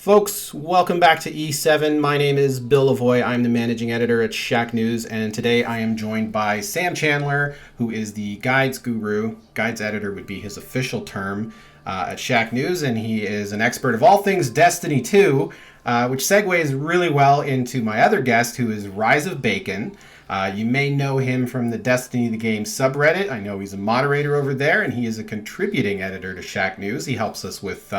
Folks, welcome back to E7. My name is Bill Lavoie. I'm the managing editor at Shacknews, and today I am joined by Sam Chandler, who is the guides guru. Guides editor would be his official term at Shacknews, and he is an expert of all things Destiny 2, which segues really well into my other guest, who is Rise of Bacon. You may know him from the Destiny the Game subreddit. I know he's a moderator over there, and he is a contributing editor to Shacknews. He helps us with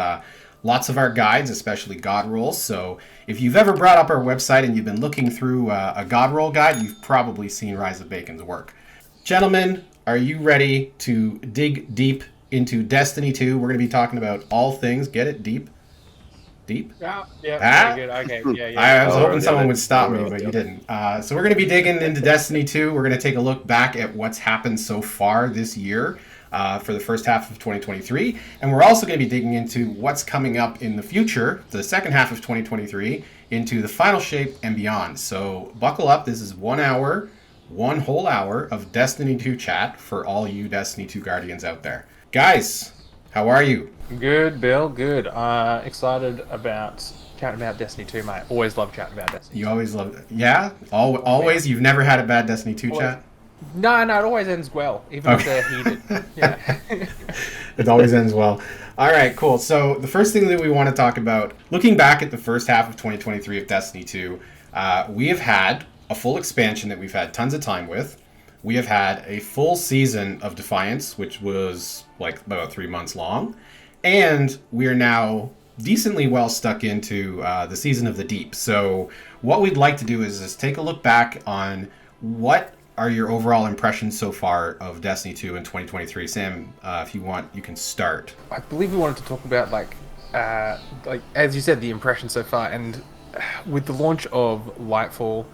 lots of our guides, especially God rolls. So if you've ever brought up our website and you've been looking through a God roll guide, you've probably seen Rise of Bacon's work. Gentlemen, are you ready to dig deep into Destiny 2? We're going to be talking about all things. Get it? Deep? Deep? Yeah, very good. Okay, yeah. I was hoping someone would stop me, but you didn't. So we're going to be digging into Destiny 2. We're going to take a look back at what's happened so far this year. For the first half of 2023. And we're also going to be digging into what's coming up in the future, the second half of 2023, into the final shape and beyond. So buckle up. This is 1 hour, one whole hour of Destiny 2 chat for all you Destiny 2 Guardians out there. Guys, how are you? Good, Bill, good. Excited about chatting about Destiny 2, mate. Always love chatting about Destiny 2. You always love it. Yeah? Always? You've never had a bad Destiny 2 chat? No, it always ends well, even if they're heated. Yeah. It always ends well. All right, cool. So the first thing that we want to talk about, looking back at the first half of 2023 of Destiny 2, we have had a full expansion that we've had tons of time with. We have had a full season of Defiance, which was like about 3 months long. And we are now decently well stuck into the Season of the Deep. So what we'd like to do is take a look back on what are your overall impressions so far of Destiny 2 in 2023? Sam, if you want, you can start. I believe we wanted to talk about, like as you said, the impression so far. And with the launch of Lightfall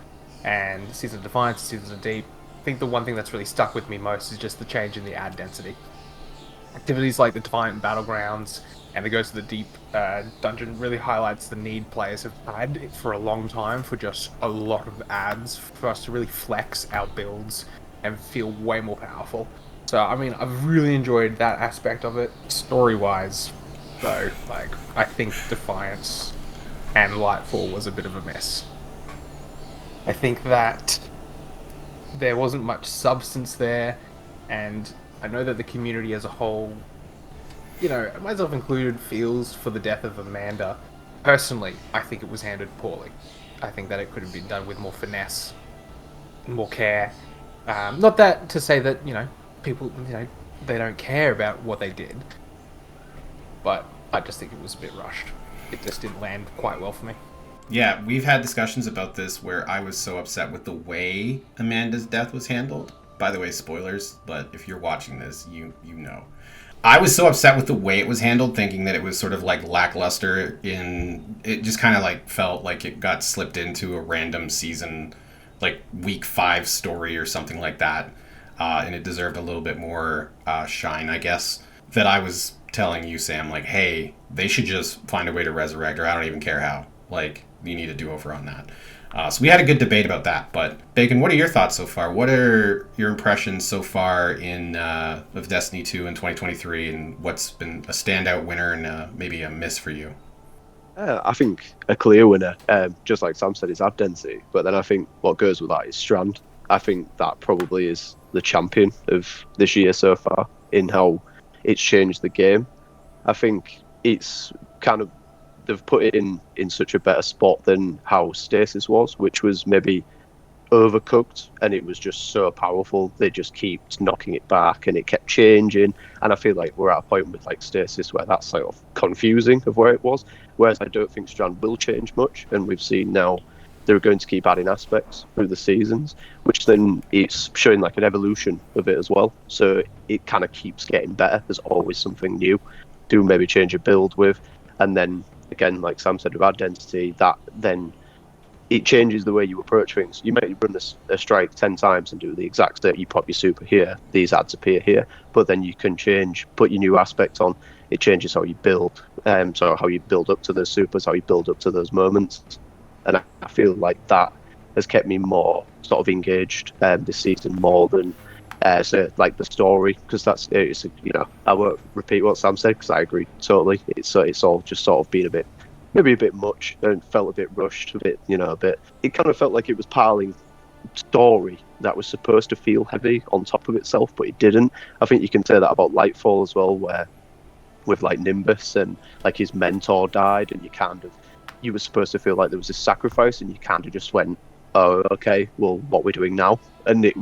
and Season of Defiance, Season of Deep, I think the one thing that's really stuck with me most is just the change in the ad density. Activities like the Defiant Battlegrounds and the Ghost of the Deep dungeon really highlights the need players have had for a long time for just a lot of ads for us to really flex our builds and feel way more powerful. So, I mean, I've really enjoyed that aspect of it. Story-wise, though, I think Defiance and Lightfall was a bit of a mess. I think that there wasn't much substance there, and I know that the community as a whole, myself included, feels for the death of Amanda. Personally, I think it was handled poorly. I think that it could have been done with more finesse, more care. Not that to say that, people, they don't care about what they did. But I just think it was a bit rushed. It just didn't land quite well for me. Yeah, we've had discussions about this where I was so upset with the way Amanda's death was handled. By the way, spoilers, but if you're watching this, you know. I was so upset with the way it was handled, thinking that it was sort of like lackluster it just kind of like felt like it got slipped into a random season, like week 5 story or something like that. And it deserved a little bit more shine, I guess. That I was telling you, Sam, like, hey, they should just find a way to resurrect her. I don't even care how. Like, you need a do-over on that. So we had a good debate about that. But Bacon, what are your thoughts so far? What are your impressions so far of Destiny 2 in 2023, and what's been a standout winner and maybe a miss for you? I think a clear winner, just like Sam said, is ad density. But then I think what goes with that is Strand. I think that probably is the champion of this year so far in how it's changed the game. I think it's kind of they've put it in such a better spot than how Stasis was, which was maybe overcooked, and it was just so powerful. They just kept knocking it back, and it kept changing. And I feel like we're at a point with like Stasis where that's sort of confusing of where it was. Whereas I don't think Strand will change much, and we've seen now they're going to keep adding aspects through the seasons, which then it's showing like an evolution of it as well. So it kind of keeps getting better. There's always something new to maybe change a build with, and then again, like Sam said, with ad density, that then it changes the way you approach things. You may run a strike 10 times and do the exact same. You pop your super here, these ads appear here, but then you can put your new aspect on. It changes how you build, so how you build up to those supers, how you build up to those moments. And I feel like that has kept me more sort of engaged this season more than like the story, because I won't repeat what Sam said because I agree totally. It's all just sort of been a bit maybe a bit much and felt a bit rushed, a bit, a bit. It kind of felt like it was piling story that was supposed to feel heavy on top of itself, but it didn't. I think you can say that about Lightfall as well, where with like Nimbus and like his mentor died, and you were supposed to feel like there was a sacrifice, and you kind of just went, oh, okay, well, what we're doing now, and it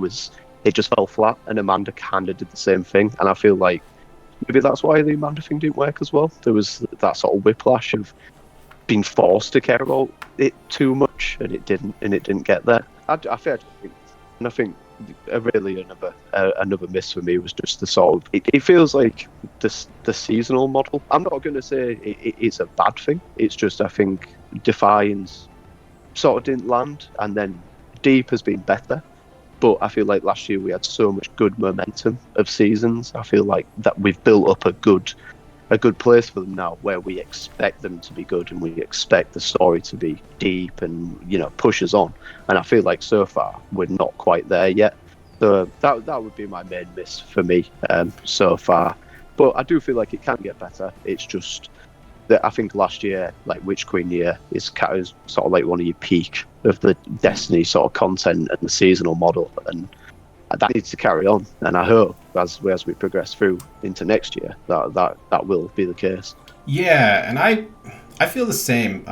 just fell flat. And Amanda kind of did the same thing, and I feel like maybe that's why the Amanda thing didn't work as well. There was that sort of whiplash of being forced to care about it too much, and it didn't get there. I think really another miss for me was just the sort of it feels like the seasonal model. I'm not going to say it's a bad thing. It's just I think Defiance sort of didn't land, and then Deep has been better. But I feel like last year we had so much good momentum of seasons. I feel like that we've built up a good place for them now, where we expect them to be good and we expect the story to be deep and push us on. And I feel like so far we're not quite there yet. So that would be my main miss for me so far. But I do feel like it can get better. It's just that I think last year, like Witch Queen year, is kind of sort of like one of your peak of the Destiny sort of content and the seasonal model, and that needs to carry on. And I hope as we progress through into next year that will be the case. Yeah, and I feel the same.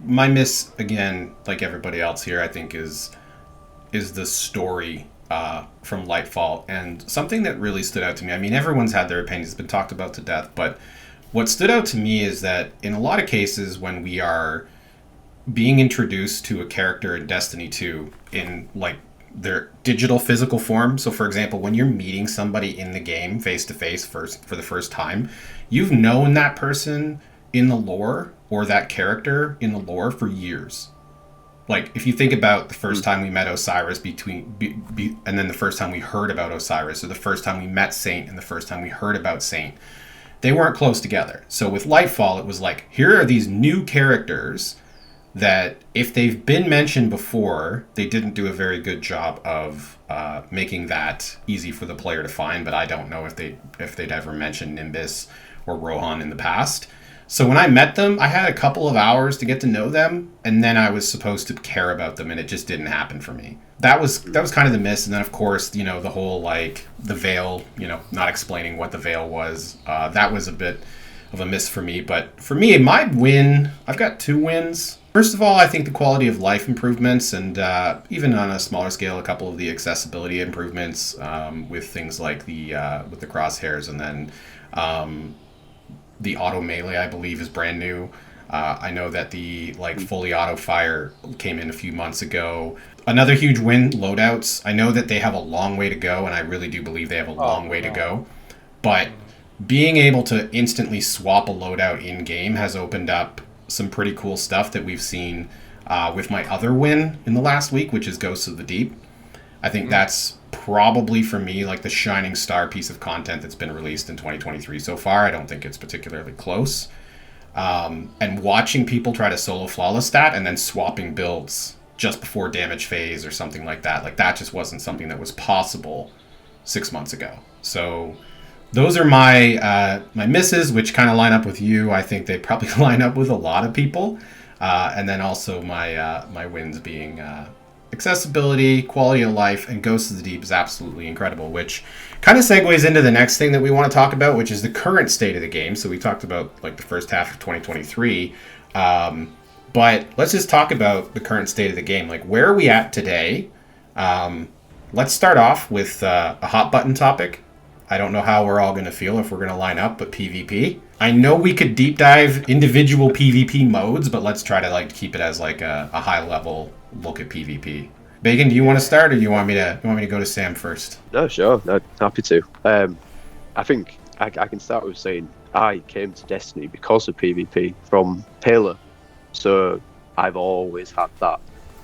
My miss, again, like everybody else here, I think is the story from Lightfall, and something that really stood out to me. I mean, everyone's had their opinions, it's been talked about to death, but what stood out to me is that in a lot of cases when we are being introduced to a character in Destiny 2 in like their digital physical form, so for example, when you're meeting somebody in the game face to face for the first time, you've known that person in the lore or that character in the lore for years. Like if you think about the first time we met Osiris and then the first time we heard about Osiris, or the first time we met Saint and the first time we heard about Saint, they weren't close together. So with Lightfall, it was like, here are these new characters that if they've been mentioned before, they didn't do a very good job of making that easy for the player to find. But I don't know if they'd ever mentioned Nimbus or Rohan in the past. So when I met them, I had a couple of hours to get to know them, and then I was supposed to care about them, and it just didn't happen for me. That was kind of the miss. And then of course, the whole like the veil, not explaining what the veil was. That was a bit of a miss for me. But for me, my win, I've got 2 wins. First of all, I think the quality of life improvements, and even on a smaller scale, a couple of the accessibility improvements with things like with the crosshairs, and then the auto melee, I believe, is brand new. I know that the fully auto fire came in a few months ago. Another huge win, loadouts. I know that they have a long way to go, and I really do believe they have a long way to go. But being able to instantly swap a loadout in game has opened up some pretty cool stuff that we've seen with my other win in the last week, which is Ghosts of the Deep. I think that's probably for me like the shining star piece of content that's been released in 2023 so far. I don't think it's particularly close. And watching people try to solo flawless that and then swapping builds just before damage phase or something like that just wasn't something that was possible 6 months ago. So those are my misses, which kind of line up with you. I think they probably line up with a lot of people. And then also my wins being accessibility, quality of life, and Ghosts of the Deep is absolutely incredible, which kind of segues into the next thing that we want to talk about, which is the current state of the game. So we talked about like the first half of 2023, but let's just talk about the current state of the game. Like, where are we at today? Let's start off with a hot button topic. I don't know how we're all going to feel if we're going to line up, but PvP. I know we could deep dive individual PvP modes, but let's try to keep it as a high level look at PvP. Bacon, do you want to start, or do you want me to go to Sam first? No, sure. No, happy to. I think I can start with saying I came to Destiny because of PvP from Halo, so I've always had that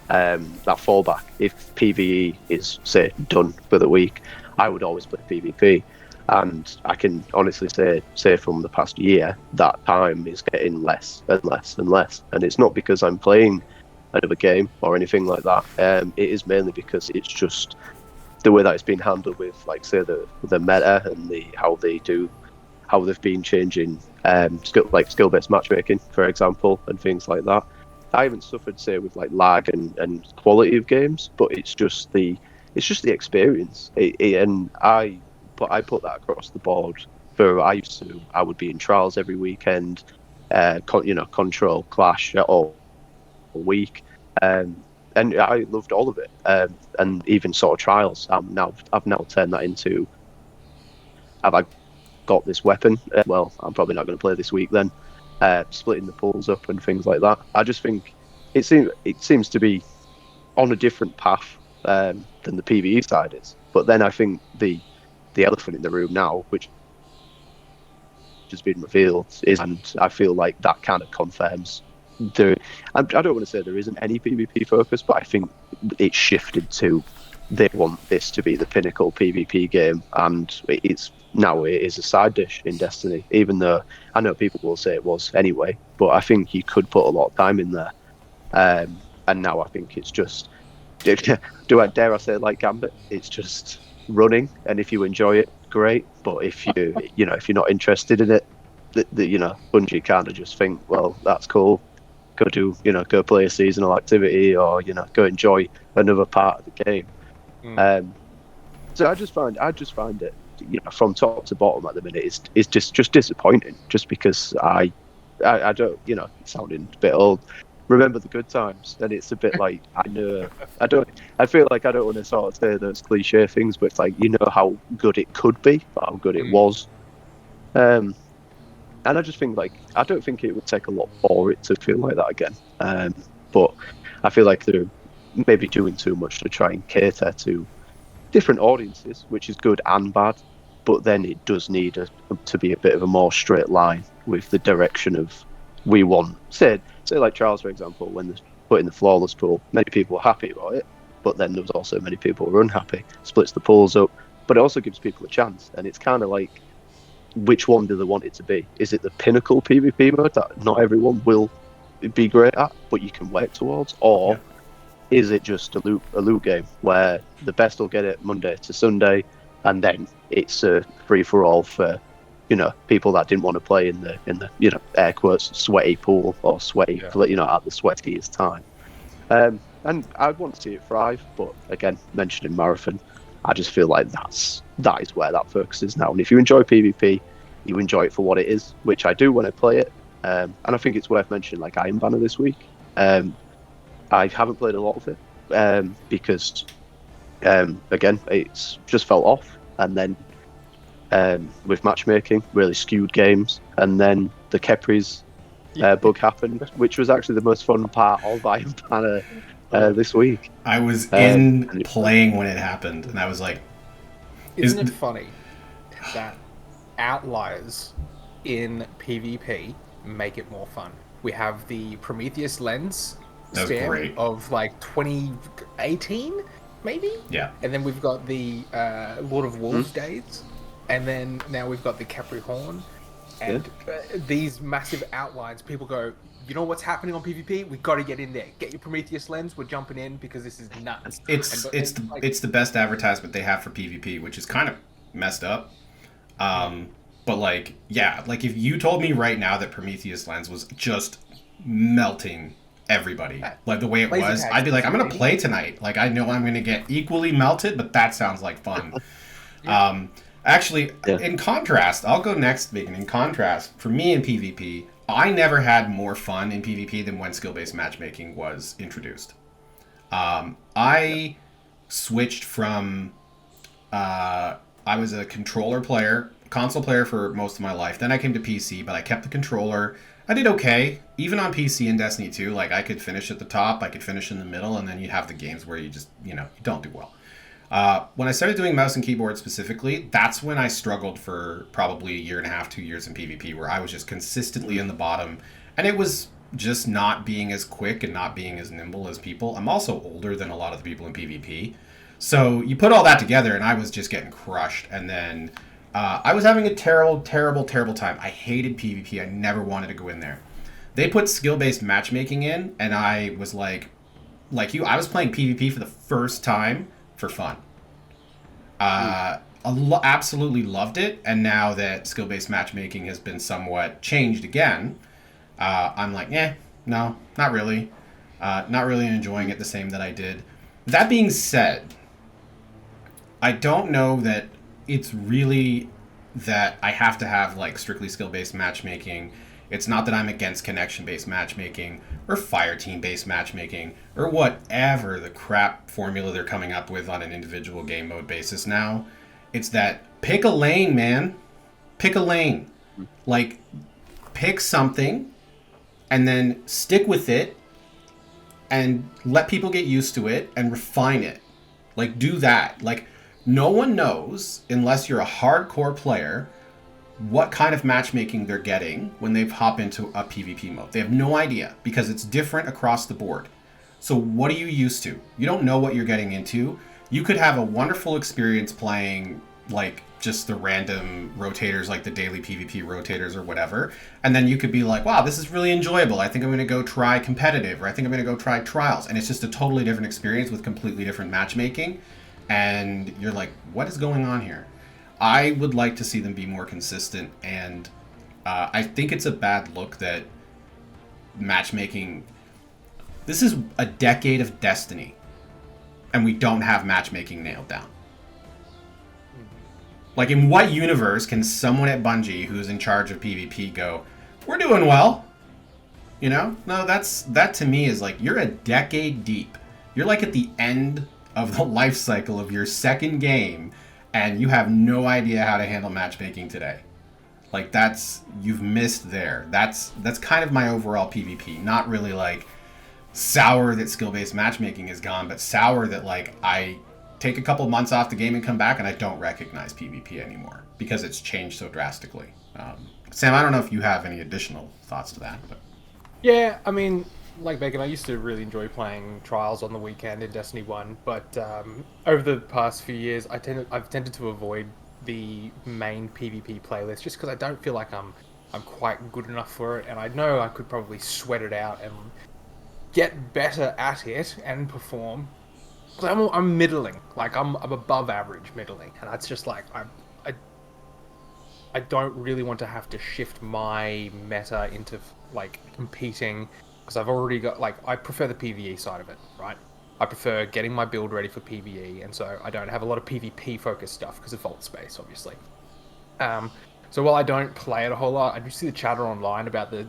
fallback. If PvE is, say, done for the week, I would always play PvP. And I can honestly say from the past year, that time is getting less and less and less. And it's not because I'm playing another game or anything like that. It is mainly because it's just the way that it's been handled with, say, the meta and how they do how they've been changing skill-based matchmaking, for example, and things like that. I haven't suffered, say, with like lag and quality of games, but it's just the experience. And I put that across the board. I would be in trials every weekend, control clash all week, and I loved all of it. And even sort of trials. I've now turned that into, have I got this weapon? Well, I'm probably not going to play this week then. Splitting the pools up and things like that. I just think it seems to be on a different path than the PvE side is. But then I think the elephant in the room now, which has been revealed, is, and I feel like that kind of confirms I don't want to say there isn't any PvP focus, but I think it's shifted to, they want this to be the pinnacle PvP game, and it is a side dish in Destiny, even though I know people will say it was anyway, but I think you could put a lot of time in there. And now I think it's just, dare I say, like Gambit, it's just running, and if you enjoy it, great, but if if you're not interested in it, Bungie kind of just think, well, that's cool, go play a seasonal activity, or go enjoy another part of the game. So I just find it, from top to bottom at the minute, it's just disappointing, just because I don't, sounding a bit old, remember the good times, and it's a bit like, I feel like I don't want to sort of say those cliche things, but it's like, how good it could be, how good it was. And I just think, like, I don't think it would take a lot for it to feel like that again. But I feel like they're maybe doing too much to try and cater to different audiences, which is good and bad. But then it does need to be a bit of a more straight line with the direction of, we want, say like Trials, for example, when they put in the flawless pool, many people were happy about it, but then there was also many people who were unhappy. Splits the pools up, but it also gives people a chance, and it's kind of like, which one do they want it to be? Is it the pinnacle PvP mode that not everyone will be great at, but you can work towards, or is it just a loot game where the best will get it Monday to Sunday, and then it's a free for all for people that didn't want to play in the air quotes sweaty pool, or sweaty at the sweatiest time. And I want to see it thrive, but again, mentioning Marathon, I just feel like that is where that focus is now. And if you enjoy PvP, you enjoy it for what it is, which I do when I play it. And I think it's worth mentioning, like, Iron Banner this week. I haven't played a lot of it because, again, it's just fell off. And then with matchmaking, really skewed games. And then the Kepris bug happened, which was actually the most fun part of Iron Banner this week. I was playing when it happened, and I was like, Isn't it funny that outliers in PvP make it more fun? We have the Prometheus lens stamp of like 2018, maybe? Yeah. And then we've got the Lord of Wolves days, and then now we've got the Capri Horn. And these massive outlines, people go, you know what's happening on PvP? We got to get in there. Get your Prometheus lens. We're jumping in because this is nuts. It's the best advertisement they have for PvP, which is kind of messed up. But like if you told me right now that Prometheus lens was just melting everybody, like the way it was, I'd be like, I'm gonna play tonight. Like, I know I'm gonna get equally melted, but that sounds like fun. Actually, in contrast, I'll go next, Megan. In contrast, for me in PvP, I never had more fun in PvP than when skill-based matchmaking was introduced. I switched from... I was a controller player, console player for most of my life. Then I came to PC, but I kept the controller. I did okay. Even on PC in Destiny 2, like, I could finish at the top, I could finish in the middle, and then you have the games where you just, you don't do well. When I started doing mouse and keyboard specifically, that's when I struggled for probably a year and a half, 2 years in PvP, where I was just consistently in the bottom. And it was just not being as quick and not being as nimble as people. I'm also older than a lot of the people in PvP. So you put all that together, and I was just getting crushed. And then I was having a terrible, terrible, terrible time. I hated PvP. I never wanted to go in there. They put skill-based matchmaking in, and I was like you, I was playing PvP for the first time for fun. absolutely loved it, and now that skill-based matchmaking has been somewhat changed again, I'm like, no, not really. Not really enjoying it the same that I did. That being said, I don't know that it's really that I have to have like strictly skill-based matchmaking. It's not that I'm against connection-based matchmaking or fire team-based matchmaking or whatever the crap formula they're coming up with on an individual game mode basis now. It's that pick a lane, man. Pick a lane. Like, pick something and then stick with it and let people get used to it and refine it. Like, do that. Like, no one knows, unless you're a hardcore player, what kind of matchmaking they're getting when they hop into a PvP mode. They have no idea because it's different across the board. So what are you used to? You don't know what you're getting into. You could have a wonderful experience playing like just the random rotators, like the daily PvP rotators or whatever. And then you could be like, wow, this is really enjoyable. I think I'm going to go try competitive, or I think I'm going to go try trials. And it's just a totally different experience with completely different matchmaking. And you're like, what is going on here? I would like to see them be more consistent. And I think it's a bad look that matchmaking... This is a decade of Destiny. And we don't have matchmaking nailed down. Like, in what universe can someone at Bungie who's in charge of PvP go, we're doing well? You know? No, that to me is like, you're a decade deep. You're like at the end of the life cycle of your second game, and you have no idea how to handle matchmaking today. Like, you've missed there. That's kind of my overall PvP. Not really like sour that skill-based matchmaking is gone, but sour that like I take a couple months off the game and come back and I don't recognize PvP anymore because it's changed so drastically. Sam, I don't know if you have any additional thoughts to that, but Yeah, I mean, like Bacon, I used to really enjoy playing Trials on the weekend in Destiny 1, but over the past few years, I've tended to avoid the main PvP playlist just because I don't feel like I'm quite good enough for it, and I know I could probably sweat it out and get better at it and perform. Because I'm middling, like I'm above average middling, and that's just like I don't really want to have to shift my meta into like competing, because I've already got like I prefer the PvE side of it, right? I prefer getting my build ready for PvE, and so I don't have a lot of PvP focused stuff because of vault space, obviously. So while I don't play it a whole lot, I do see the chatter online about the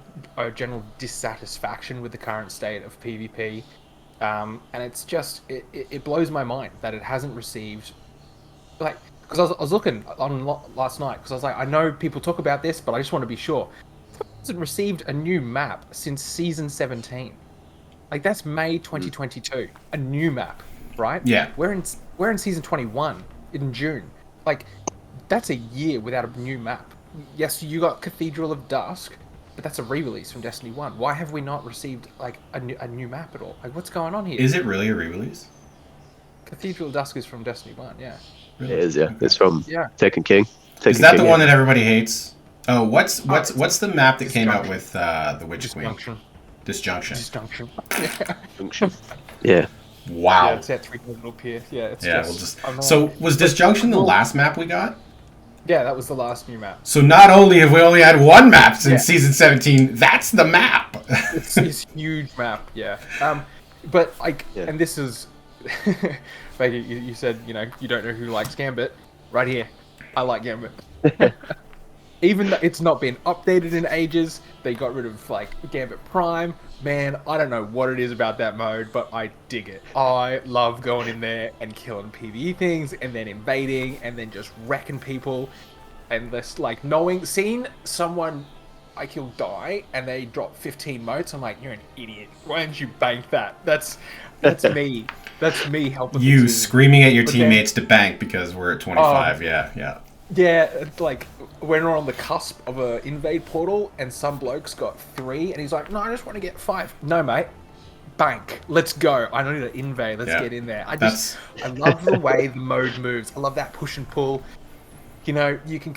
general dissatisfaction with the current state of PvP. And it's just, it blows my mind that it hasn't received, like, because I was looking on last night, because I was like, I know people talk about this, but I just want to be sure. It hasn't received a new map since Season 17. Like, that's May 2022. A new map, right? Yeah. We're in Season 21 in June. Like, that's a year without a new map. Yes, you got Cathedral of Dusk, but that's a re-release from Destiny 1. Why have we not received like a new map at all? Like, what's going on here? is it really a re-release? Cathedral of Dusk is from Destiny 1, yeah. It is, yeah. It's from Yeah. Taken King. Is that the one that everybody hates? Oh, what's the map that came out with the Witch Queen? Disjunction. Yeah. Function. Yeah. Wow. Yeah, it's at 3 up here. Yeah, it's Yeah, just... we'll just. So was Disjunction the last map we got? Yeah, that was the last new map. So not only have we only had one map since Yeah. Season 17, that's the map. It's this huge map, yeah. But like, Yeah. and this is, like you said, you know, you don't know who likes Gambit. Right here, I like Gambit. Even though it's not been updated in ages, they got rid of like Gambit Prime. Man, I don't know what it is about that mode, but I dig it. I love going in there and killing PvE things, and then invading, and then just wrecking people, and this like seeing someone I kill die, and they drop 15 motes. I'm like, you're an idiot. Why didn't you bank that? That's me. That's me helping the You team. screaming at your But teammates to bank because we're at 25. Yeah. Yeah, it's like when we're on the cusp of a invade portal and some bloke's got 3 and he's like, no, I just want to get 5. No, mate. Bank. Let's go. I don't need to invade. Let's get in there. I love the way the mode moves. I love that push and pull. You know, you can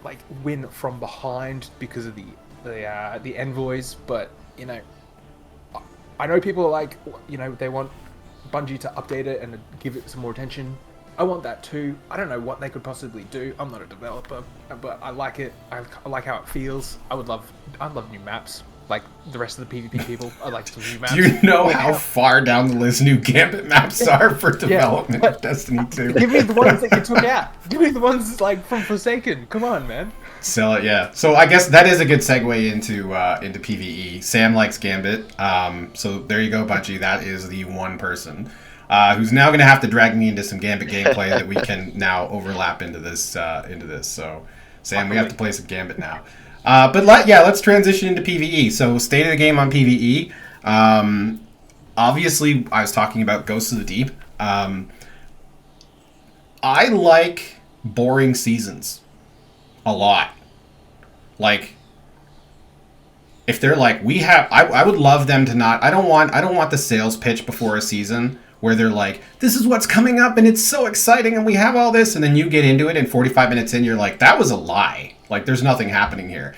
like win from behind because of the envoys, but you know, I know people are like, you know, they want Bungie to update it and give it some more attention. I want that too. I don't know what they could possibly do. I'm not a developer, but I like it. I like how it feels. I'd love new maps. Like the rest of the PvP people, I'd like some new maps. Do you know how far down the list new Gambit maps are for development of Destiny 2? Give me the ones that you took out. Give me the ones like from Forsaken. Come on, man. Sell it, yeah. So I guess that is a good segue into PvE. Sam likes Gambit, so there you go, Bungie. That is the one person who's now going to have to drag me into some Gambit gameplay that we can now overlap into this. So, Sam, we have to play some Gambit now. But let's transition into PvE. So, state of the game on PvE. Obviously, I was talking about Ghosts of the Deep. I like boring seasons a lot. Like, if they're like, I would love them to not. I don't want the sales pitch before a season where they're like, this is what's coming up and it's so exciting and we have all this, and then you get into it and 45 minutes in you're like, that was a lie. Like, there's nothing happening here.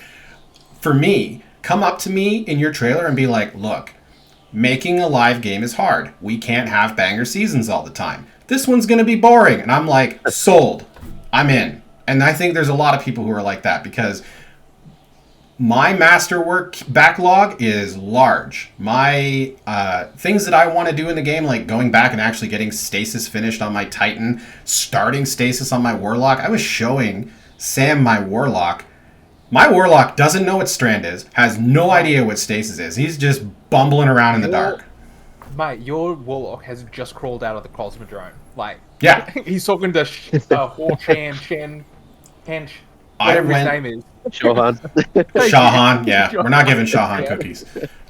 For me, come up to me in your trailer and be like, look, making a live game is hard. We can't have banger seasons all the time. This one's going to be boring. And I'm like, sold. I'm in. And I think there's a lot of people who are like that because my masterwork backlog is large. My things that I want to do in the game, like going back and actually getting stasis finished on my Titan, starting stasis on my Warlock. I was showing Sam my Warlock. My Warlock doesn't know what Strand is, has no idea what stasis is. He's just bumbling around in the dark. Mate, your Warlock has just crawled out of the Cosmodrome. Like, yeah. He's talking to Shen, whatever his name is. Shahan, yeah. We're not giving Shahan cookies.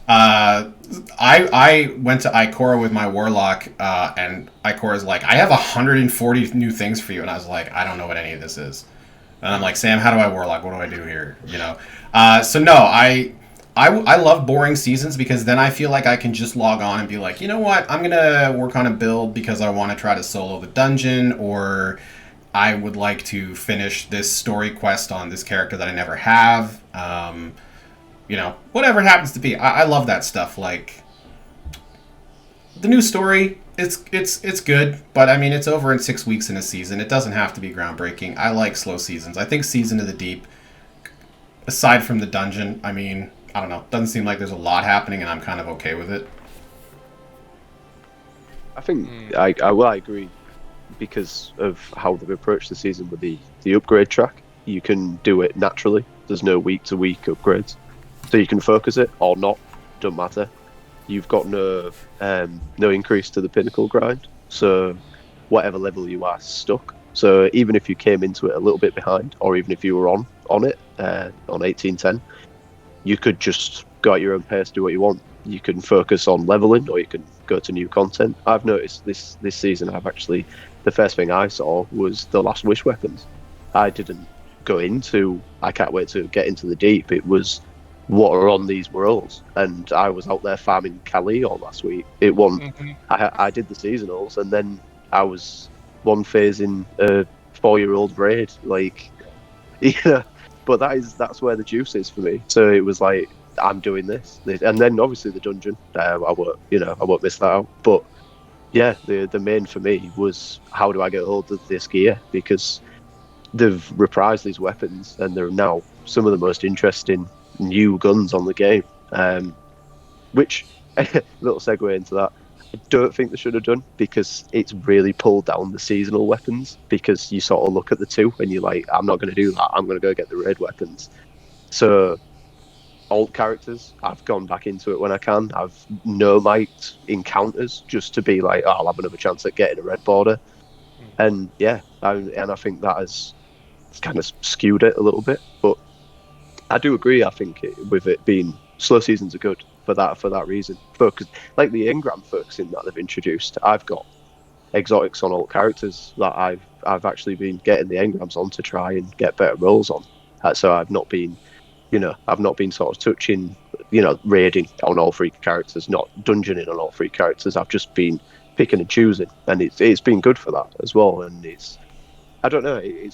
I went to Ikora with my Warlock, and Ikora's like, I have 140 new things for you. And I was like, I don't know what any of this is. And I'm like, Sam, how do I Warlock? What do I do here? You know? So no, I love boring seasons because then I feel like I can just log on and be like, you know what? I'm going to work on a build because I want to try to solo the dungeon, or I would like to finish this story quest on this character that I never have. You know, whatever it happens to be. I love that stuff. Like, the new story, it's good, but I mean, it's over in 6 weeks in a season. It doesn't have to be groundbreaking. I like slow seasons. I think Season of the Deep, aside from the dungeon, I mean, I don't know, doesn't seem like there's a lot happening, and I'm kind of okay with it. I think I agree because of how they've approached the season with the upgrade track. You can do it naturally. There's no week-to-week upgrades, so you can focus it or not. Don't matter. You've got no increase to the pinnacle grind, so whatever level you are stuck. So even if you came into it a little bit behind, or even if you were on it on 1810, you could just go at your own pace, do what you want. You can focus on leveling, or you can go to new content. I've noticed this season, the first thing I saw was the Last Wish weapons. I didn't go into, I can't wait to get into the deep. It was what are on these worlds, and I was out there farming Kali all last week. It won. I did the seasonals, and then I was one phase in a 4-year-old raid, like, yeah. But that's where the juice is for me. So it was like, I'm doing this, and then obviously the dungeon. I won't miss that out. But yeah, the main for me was, how do I get hold of this gear? Because they've reprised these weapons, and they're now some of the most interesting new guns on the game. Which, little segue into that, I don't think they should have done, because it's really pulled down the seasonal weapons, because you sort of look at the two and you're like, I'm not going to do that, I'm going to go get the raid weapons. So alt characters, I've gone back into it when I can. I've no-mic'd encounters just to be like, oh, I'll have another chance at getting a red border. And yeah, I think that has kind of skewed it a little bit. But I do agree, I think with it being, slow seasons are good for that reason. Focus, like the engram focusing that they've introduced. I've got exotics on alt characters that I've actually been getting the engrams on to try and get better rolls on. So I've not been sort of touching, raiding on all three characters, not dungeoning on all three characters. I've just been picking and choosing, and it's been good for that as well. And it's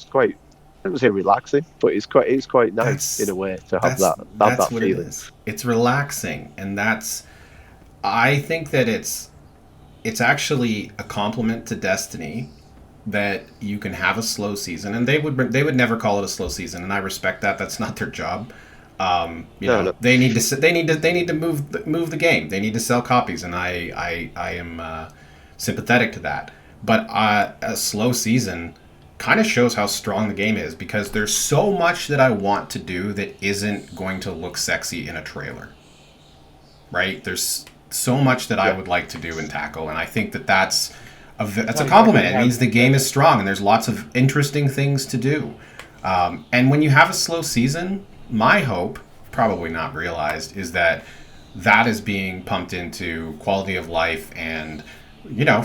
quite, I don't say relaxing, but it's quite nice in a way to have that feeling. It is. It's relaxing, and I think that it's actually a compliment to Destiny that you can have a slow season, and they would never call it a slow season, and I respect that. That's not their job. No. They need to move the game. They need to sell copies, and I am sympathetic to that. But a slow season kind of shows how strong the game is, because there's so much that I want to do that isn't going to look sexy in a trailer. Right? There's so much that I would like to do and tackle, and I think that's a compliment. It means the game is strong, and there's lots of interesting things to do. And when you have a slow season, my hope, probably not realized, is that is being pumped into quality of life and,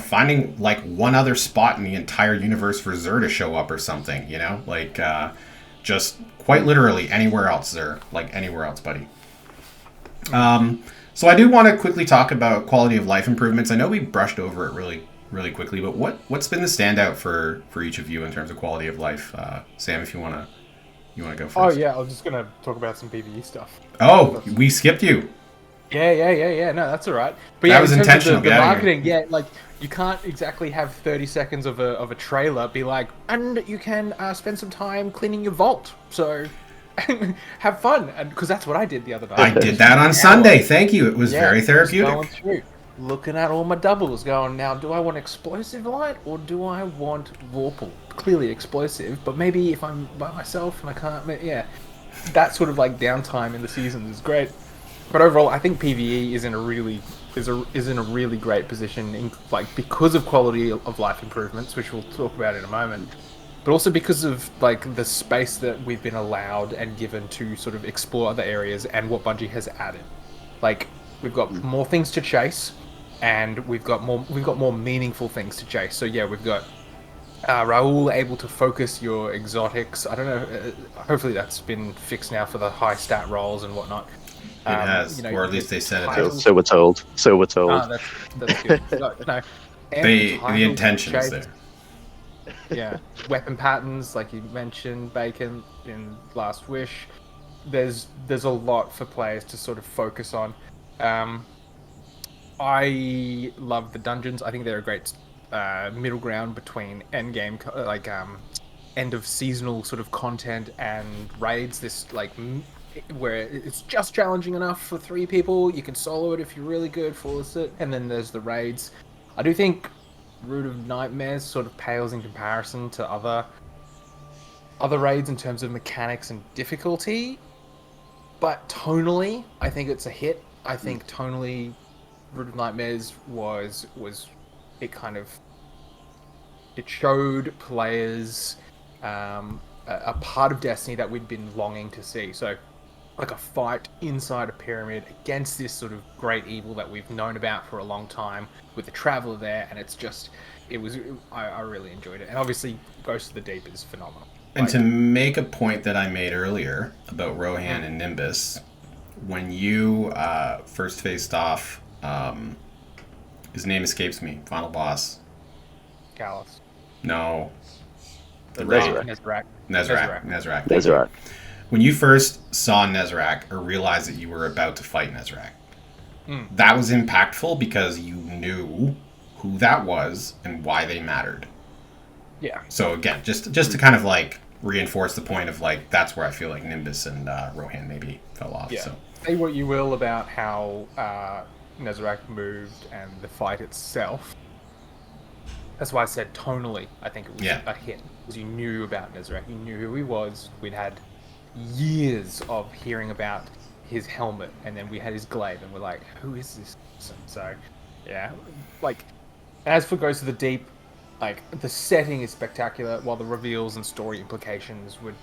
finding like one other spot in the entire universe for Xur to show up or something, like just quite literally anywhere else, Xur, like anywhere else, buddy. So I do want to quickly talk about quality of life improvements. I know we brushed over it really quickly, but what's been the standout for each of you in terms of quality of life? Sam, if you want to go first. Oh yeah, I was just gonna talk about some PvE stuff. Oh, we skipped you. Yeah. No, that's all right. But that yeah, was in terms intentional. of the marketing, like you can't exactly have 30 seconds of a trailer be like, and you can spend some time cleaning your vault. So have fun, and because that's what I did the other day. I did that on Sunday. Thank you. It was very therapeutic. Going through, looking at all my doubles, going, now do I want explosive light or do I want Vorpal? Clearly explosive, but maybe if I'm by myself and I can't, that sort of like downtime in the season is great. But overall, I think PvE is in a really great position, because of quality of life improvements, which we'll talk about in a moment. But also because of like the space that we've been allowed and given to sort of explore other areas and what Bungie has added. Like we've got more things to chase, and we've got more meaningful things to chase. So yeah, we've got Raul able to focus your exotics. I don't know. Hopefully that's been fixed now for the high stat rolls and whatnot. It has, or at least they said it is. So we're told. That's good. No, the intention is there. Yeah, weapon patterns, like you mentioned, Bacon in Last Wish. There's a lot for players to sort of focus on. I love the dungeons. I think they're a great middle ground between end game, end of seasonal sort of content and raids. This where it's just challenging enough for 3 people. You can solo it if you're really good, force it, and then there's the raids. I do think Root of Nightmares sort of pales in comparison to other raids in terms of mechanics and difficulty, but tonally, I think it's a hit. I think tonally, Root of Nightmares was it showed players a part of Destiny that we'd been longing to see. So, like a fight inside a pyramid against this sort of great evil that we've known about for a long time, with the Traveler there, and I really enjoyed it. And obviously, Ghost of the Deep is phenomenal. And to make a point that I made earlier about Rohan and Nimbus, when you first faced off, his name escapes me, final boss. Callus. No. Nezrak. When you first saw Nezrak or realized that you were about to fight Nezrak, that was impactful because you knew who that was and why they mattered. Yeah. So again, just to kind of like reinforce the point of like, that's where I feel like Nimbus and Rohan maybe fell off. Yeah. So Say what you will about how Nezrak moved and the fight itself. That's why I said tonally, I think it was a hit. Because you knew about Nezrak, you knew who he was. We'd had years of hearing about his helmet, and then we had his glaive, and we're like, who is this person? So, yeah. Like, as for Ghost of the Deep, like, the setting is spectacular, while the reveals and story implications would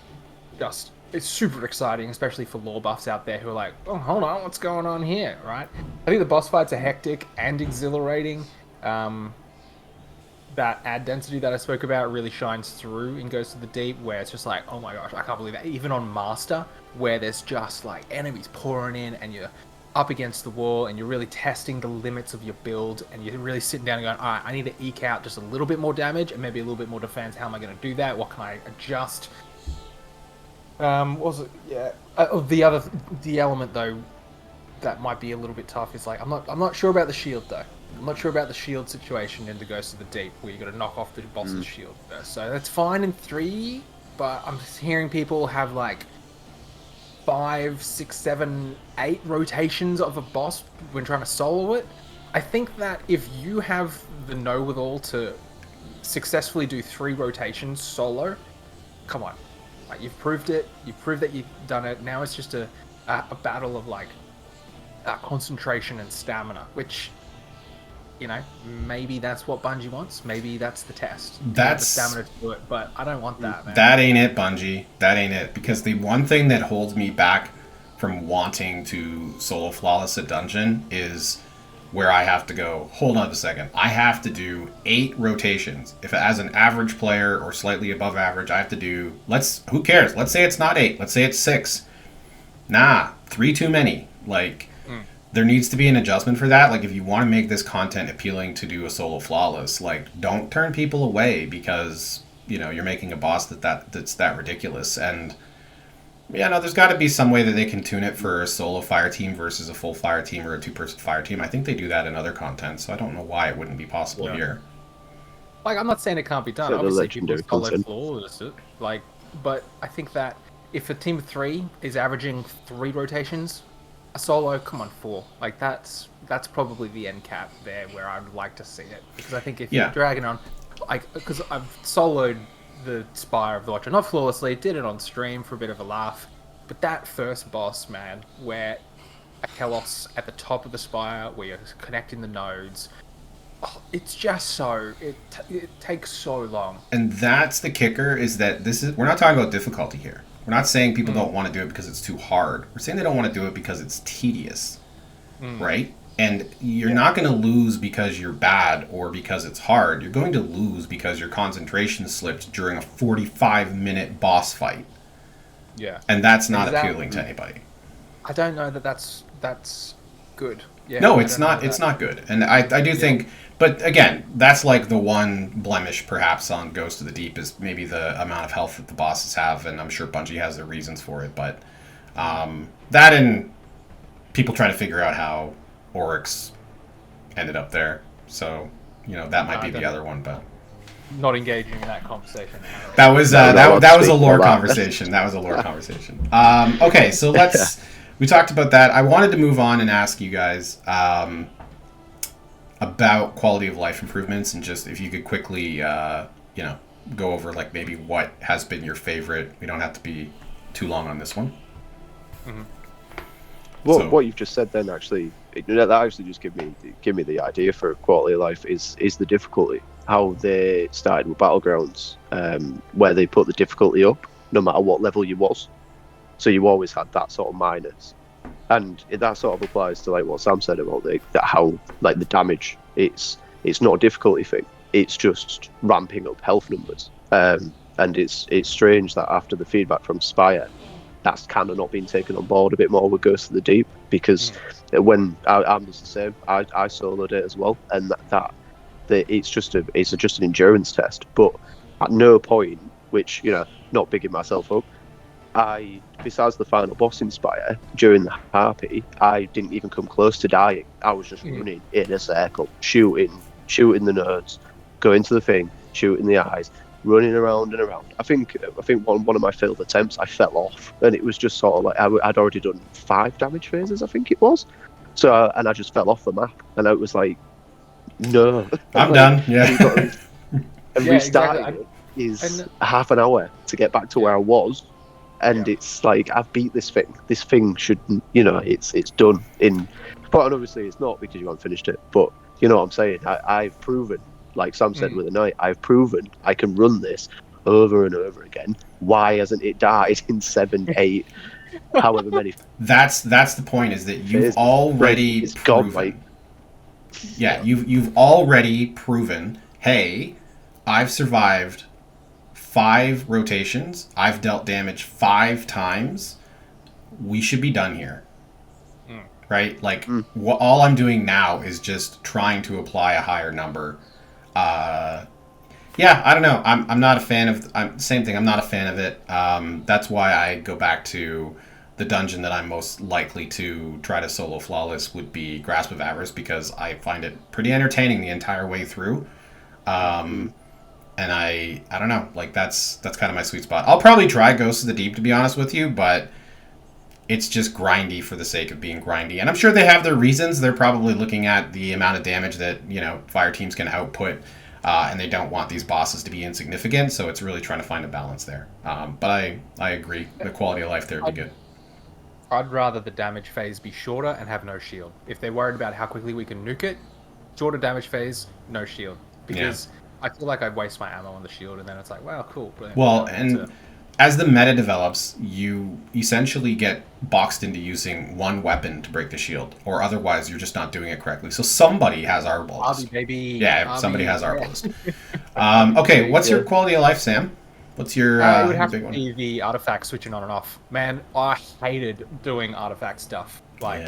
just... It's super exciting, especially for lore buffs out there who are like, oh, hold on, what's going on here, right? I think the boss fights are hectic and exhilarating. That ad density that I spoke about really shines through in Ghost of the Deep, where it's just like, oh my gosh, I can't believe that. Even on Master, where there's just like enemies pouring in and you're up against the wall and you're really testing the limits of your build and you're really sitting down and going, all right, I need to eke out just a little bit more damage and maybe a little bit more defense. How am I going to do that? What can I adjust? What was it? Yeah. The element though that might be a little bit tough is like, I'm not sure about the shield though. I'm not sure about the shield situation in the Ghost of the Deep, where you got to knock off the boss's shield first. So that's fine in 3, but I'm hearing people have like 5, 6, 7, 8 rotations of a boss when trying to solo it. I think that if you have the know-withal to successfully do 3 rotations solo, come on, like you've proved it. You've proved that you've done it. Now it's just a battle of like concentration and stamina, which, you know, maybe that's what Bungie wants. Maybe that's the test. That's the stamina to do it, but I don't want that, man. That ain't it, Bungie. That ain't it. Because the one thing that holds me back from wanting to solo flawless a dungeon is where I have to go, hold on a second, I have to do 8 rotations. If as an average player or slightly above average, I have to do, who cares? Let's say it's not 8, let's say it's 6. Nah, 3 too many. Like, there needs to be an adjustment for that. Like, if you want to make this content appealing to do a solo flawless, like, don't turn people away because, you know, you're making a boss that's that ridiculous. And yeah, no, there's got to be some way that they can tune it for a solo fire team versus a full fire team or a 2-person fire team. I think they do that in other content, so I don't know why it wouldn't be possible here. Like, I'm not saying it can't be done. So obviously, people content. flawless it. Like, but I think that if a team of 3 is averaging 3 rotations, a solo, come on, 4. Like, that's probably the end cap there where I'd like to see it. Because I think if you're dragging on, like, because I've soloed the Spire of the Watcher, not flawlessly, did it on stream for a bit of a laugh, but that first boss, man, where a Kelos at the top of the Spire, where you're connecting the nodes, it's just so, it takes so long. And that's the kicker, is that we're not talking about difficulty here. We're not saying people don't want to do it because it's too hard. We're saying they don't want to do it because it's tedious, right? And you're not going to lose because you're bad or because it's hard. You're going to lose because your concentration slipped during a 45-minute boss fight. Yeah. And that's not appealing to anybody. I don't know that that's good. Yeah, no, it's not. It's not good. And I do think... But again, that's like the one blemish perhaps on Ghost of the Deep is maybe the amount of health that the bosses have. And I'm sure Bungie has their reasons for it. But that and people try to figure out how Oryx ended up there, so you know that might be the other one, but not engaging in that conversation. That was that was a lore conversation. That was a lore conversation. Okay, so we talked about that. I wanted to move on and ask you guys about quality of life improvements, and just if you could quickly go over like maybe what has been your favorite. We don't have to be too long on this one. Well, what you've just said then actually, that actually just give me the idea for quality of life is the difficulty. How they started with Battlegrounds, where they put the difficulty up no matter what level you was, so you always had that sort of minus, and that sort of applies to like what Sam said about how like the damage. It's not a difficulty thing. It's just ramping up health numbers, and it's strange that after the feedback from Spire, that's kind of not been taken on board a bit more with Ghost of the Deep, because when I'm just the same, I soloed it as well, and that it's just an endurance test. But at no point, which not bigging myself up, besides the final boss in Spire during the Harpy, I didn't even come close to dying. I was just running in a circle, shooting the nerds, going to the thing, shooting the eyes, running around and around. I think one of my failed attempts, I fell off, and it was just sort of like I'd already done 5 damage phases, I think it was. So and I just fell off the map, and I was like, no, I'm done. Yeah. And restarting is half an hour to get back to where I was, and it's like I've beat this thing. This thing should, it's done in. But obviously it's not, because you haven't finished it. But you know what I'm saying. I've proven. Like Sam said with the night, I've proven I can run this over and over again. Why hasn't it died in 7, 8, however many? That's the point, is that you've already proven. You've already proven, hey, I've survived 5 rotations. I've dealt damage 5 times. We should be done here. Right? Like, all I'm doing now is just trying to apply a higher number. I don't know. I'm not a fan of. Same thing. I'm not a fan of it. That's why I go back to the dungeon that I'm most likely to try to solo flawless would be Grasp of Avarice, because I find it pretty entertaining the entire way through. And I don't know, like that's kind of my sweet spot. I'll probably try Ghosts of the Deep, to be honest with you, but it's just grindy for the sake of being grindy. And I'm sure they have their reasons. They're probably looking at the amount of damage that, fire teams can output, and they don't want these bosses to be insignificant, so it's really trying to find a balance there. But I agree. The quality of life there would be good. I'd rather the damage phase be shorter and have no shield. If they're worried about how quickly we can nuke it, shorter damage phase, no shield. Because I feel like I'd waste my ammo on the shield, and then it's like, wow, cool. Brilliant. Well, and as the meta develops, you essentially get boxed into using one weapon to break the shield, or otherwise you're just not doing it correctly. So somebody has Arbalest. RB, baby. Yeah, RB, somebody has Arbalest. Okay, what's your quality of life, Sam? What's your it would have big to one? be the artifact switching on and off. Man, I hated doing artifact stuff. Like,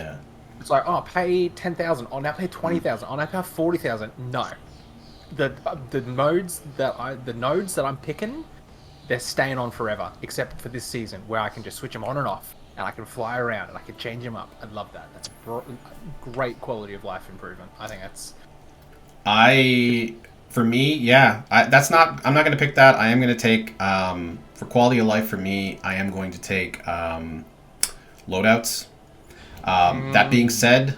it's like, oh, pay 10,000. Oh, now pay 20,000. Oh, now pay 40,000. No, the nodes that I'm picking, they're staying on forever, except for this season where I can just switch them on and off, and I can fly around and I can change them up. I love that. That's a great quality of life improvement. I think that's. For me, yeah, I'm not going to pick that. I am going to take, for quality of life for me, I am going to take loadouts. That being said,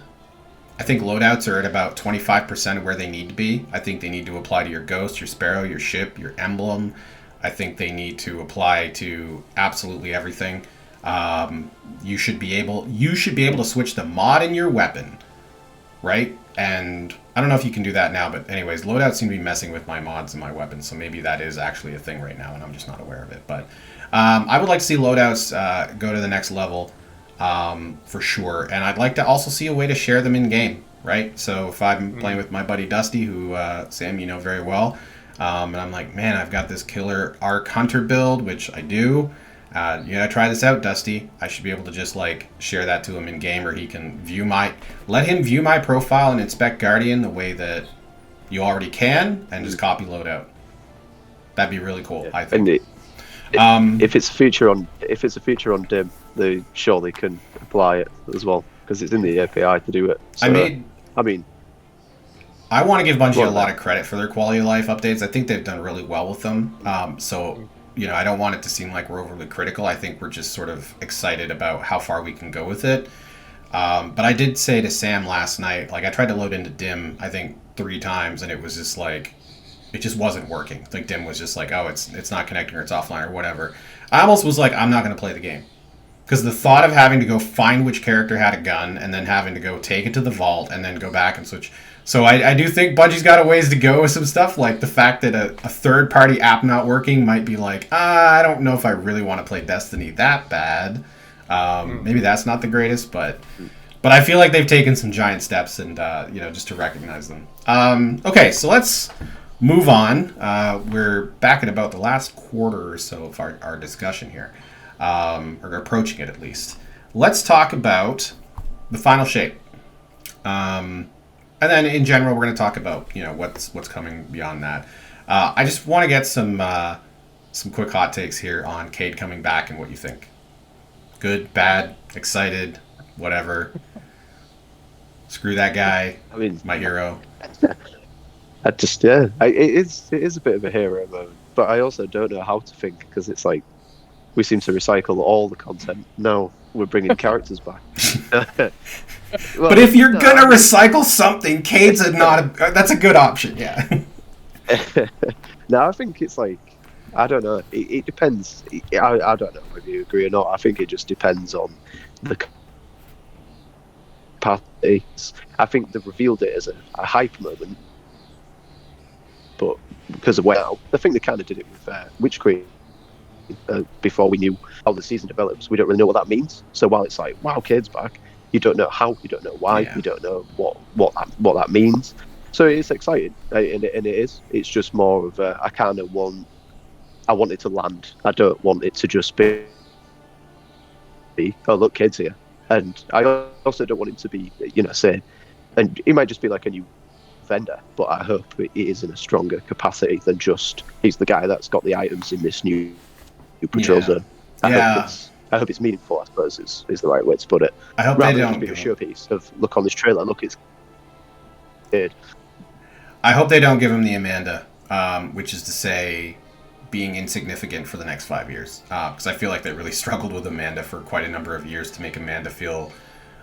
I think loadouts are at about 25% of where they need to be. I think they need to apply to your ghost, your sparrow, your ship, your emblem. I think they need to apply to absolutely everything. You should be able to switch the mod in your weapon, right? And I don't know if you can do that now, but anyways, loadouts seem to be messing with my mods and my weapons, so maybe that is actually a thing right now, and I'm just not aware of it. But I would like to see loadouts go to the next level, for sure. And I'd like to also see a way to share them in game, right? So if I'm playing with my buddy Dusty, who Sam, you know very well, and I'm like, man, I've got this killer Arc Hunter build, which I do. You gotta try this out, Dusty. I should be able to just share that to him in game, or he can let him view my profile and inspect Guardian the way that you already can, and just copy loadout. That'd be really cool, I think. And if it's a feature on Dim, they surely can apply it as well, because it's in the API to do it. So, I want to give Bungie a lot of credit for their quality of life updates. I think they've done really well with them. I don't want it to seem like we're overly critical. I think we're just sort of excited about how far we can go with it. But I did say to Sam last night, I tried to load into Dim, I think 3 times, and it was just it just wasn't working. Dim was just it's not connecting, or it's offline, or whatever. I almost was I'm not going to play the game. Because the thought of having to go find which character had a gun, and then having to go take it to the vault, and then go back and switch. So I do think Bungie's got a ways to go with some stuff, like the fact that a third-party app not working might be I don't know if I really want to play Destiny that bad. Maybe that's not the greatest, but I feel like they've taken some giant steps, and just to recognize them. Okay, so let's move on. We're back at about the last quarter or so of our discussion here, or approaching it at least. Let's talk about the final shape. And then in general, we're going to talk about what's coming beyond that. I just want to get some quick hot takes here on Cade coming back and what you think. Good, bad, excited, whatever. Screw that guy. My hero. It is a bit of a hero moment, but I also don't know how to think, because it's we seem to recycle all the content. No, we're bringing characters back. But if you're gonna recycle something, Cade's that's a good option, yeah. No, I think it's I don't know. It depends. I don't know whether you agree or not. I think it just depends on the parties. I think they've revealed it as a hype moment, but because of I think they kind of did it with Witch Queen. Before we knew how the season develops, we don't really know what that means. So while it's wow, Cade's back, you don't know how, you don't know why, you don't know what that means. So it's exciting, and it is. It's just more of I want it to land. I don't want it to just be, oh look, Cade's here. And I also don't want him to be, say, and he might just be a new vendor, but I hope it is in a stronger capacity than just he's the guy that's got the items in this new patrol zone. I hope I hope it's meaningful, I suppose, is the right way to put it. I hope Rather they than don't just be a showpiece of, look on this trailer, look, it's good. I hope they don't give him the Amanda, which is to say, being insignificant for the next 5 years. Because I feel like they really struggled with Amanda for quite a number of years to make Amanda feel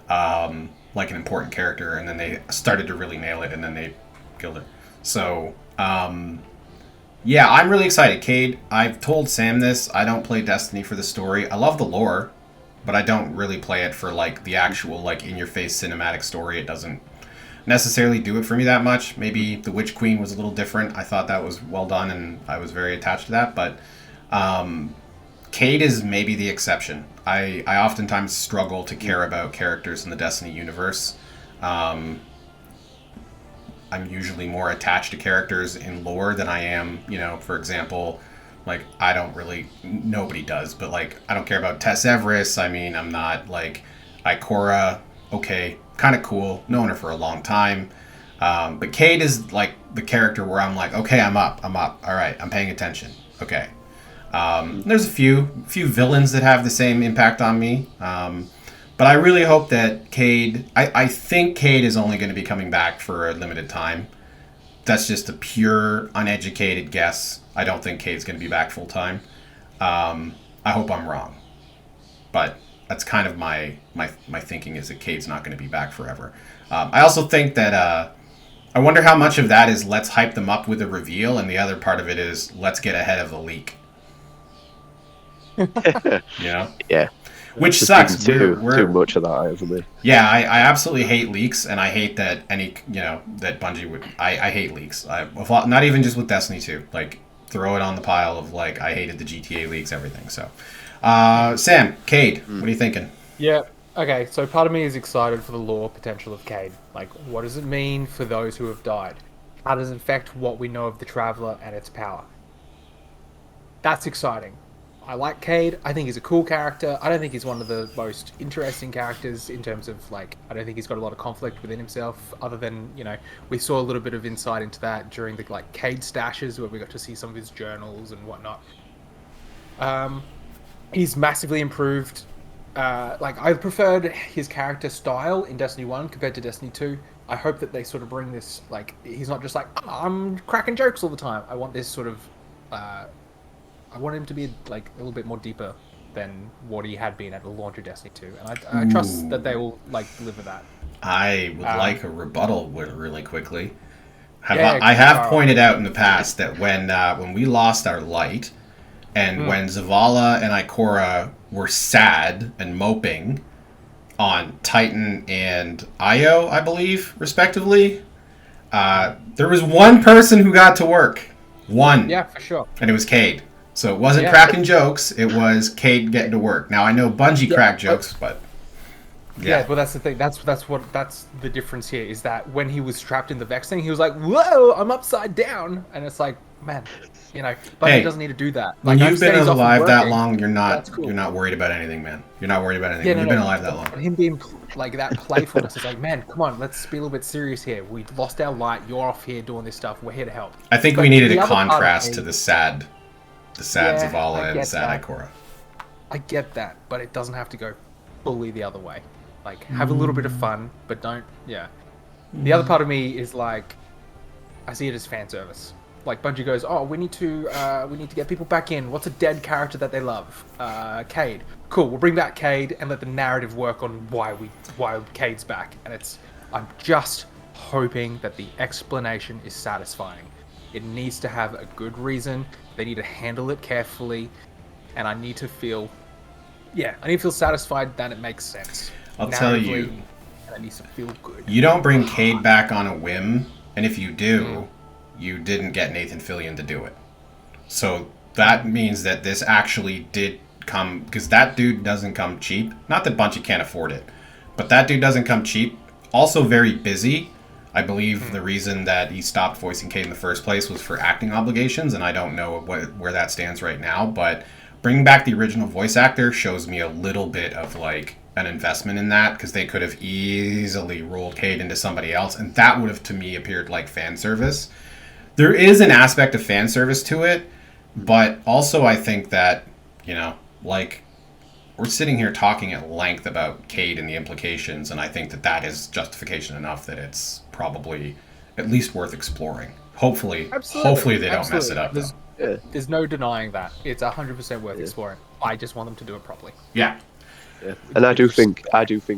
like an important character, and then they started to really nail it, and then they killed her. So, yeah, I'm really excited. Cade, I've told Sam this. I don't play Destiny for the story. I love the lore, but I don't really play it for like the actual like in-your-face cinematic story. It doesn't necessarily do it for me that much. Maybe the Witch Queen was a little different. I thought that was well done, and I was very attached to that. But Cade is maybe the exception. I oftentimes struggle to care about characters in the Destiny universe. I'm usually more attached to characters in lore than I am, for example, like, I don't really, nobody does, but, like, I don't care about Tess Everest. I mean, I'm not, like, Ikora, okay, kind of cool, known her for a long time. But Cade is, like, the character where I'm like, okay, I'm up, all right, I'm paying attention, okay. There's a few villains that have the same impact on me, but I really hope that Cade... I think Cade is only going to be coming back for a limited time. That's just a pure, uneducated guess. I don't think Cade's going to be back full-time. I hope I'm wrong. But that's kind of my thinking, is that Cade's not going to be back forever. I also think that... I wonder how much of that is let's hype them up with a reveal, and the other part of it is let's get ahead of the leak. Yeah. Which Just sucks. too much of that, isn't it? Yeah, I absolutely hate leaks, and I hate that that Bungie would. I hate leaks. Not even just with Destiny 2. Like, throw it on the pile of, like, I hated the GTA leaks, everything. So, Sam, Cade, what are you thinking? Yeah. Okay, so part of me is excited for the lore potential of Cade. Like, what does it mean for those who have died? How does it affect what we know of the Traveler and its power? That's exciting. I like Cade. I think he's a cool character. I don't think he's one of the most interesting characters in terms of, like, I don't think he's got a lot of conflict within himself, other than, we saw a little bit of insight into that during the, like, Cade stashes, where we got to see some of his journals and whatnot. He's massively improved. I preferred his character style in Destiny 1 compared to Destiny 2. I hope that they sort of bring this, like, he's not just like, I'm cracking jokes all the time. I want this sort of, I want him to be, like, a little bit more deeper than what he had been at the launch of Destiny 2. And I trust that they will, like, deliver that. I would like a rebuttal really quickly. Yeah, I have pointed out in the past that when we lost our light, and when Zavala and Ikora were sad and moping on Titan and Io, I believe, respectively, there was one person who got to work. One. Yeah, for sure. And it was Cade. So it wasn't cracking jokes, it was Cade getting to work. Now, I know Bungie cracked jokes, but... Yeah, well, that's the thing. That's the difference here, is that when he was trapped in the Vex thing, he was like, whoa, I'm upside down. And it's like, man, Bungie doesn't need to do that. When like, you've been alive that long, you're cool. not worried about anything, man. You're not worried about anything. You've been alive that long. Him being like that playfulness is like, man, come on, let's be a little bit serious here. We lost our light. You're off here doing this stuff. We're here to help. I think we needed a contrast to the sad Zavala and the sad Ikora. I get that, but it doesn't have to go fully the other way. Like, have a little bit of fun, but don't. Yeah. The other part of me is like, I see it as fan service. Like, Bungie goes, oh, we need to get people back in. What's a dead character that they love? Cade. Cool. We'll bring back Cade and let the narrative work on why Cade's back. And I'm just hoping that the explanation is satisfying. It needs to have a good reason. They need to handle it carefully, and I need to feel satisfied that it makes sense. I'll tell you, and it needs to feel good. You don't bring Cade back on a whim, and if you do, you didn't get Nathan Fillion to do it. So that means that this actually did come, because that dude doesn't come cheap. Not that Bungie can't afford it, but that dude doesn't come cheap. Also very busy. I believe the reason that he stopped voicing Cade in the first place was for acting obligations, and I don't know where that stands right now, but bringing back the original voice actor shows me a little bit of, like, an investment in that, because they could have easily rolled Cade into somebody else, and that would have, to me, appeared like fan service. There is an aspect of fan service to it, but also I think that, like, we're sitting here talking at length about Cade and the implications, and I think that is justification enough that it's probably at least worth exploring. Hopefully they don't mess it up, though. There's no denying that. It's 100% worth exploring. I just want them to do it properly. Yeah. And I do think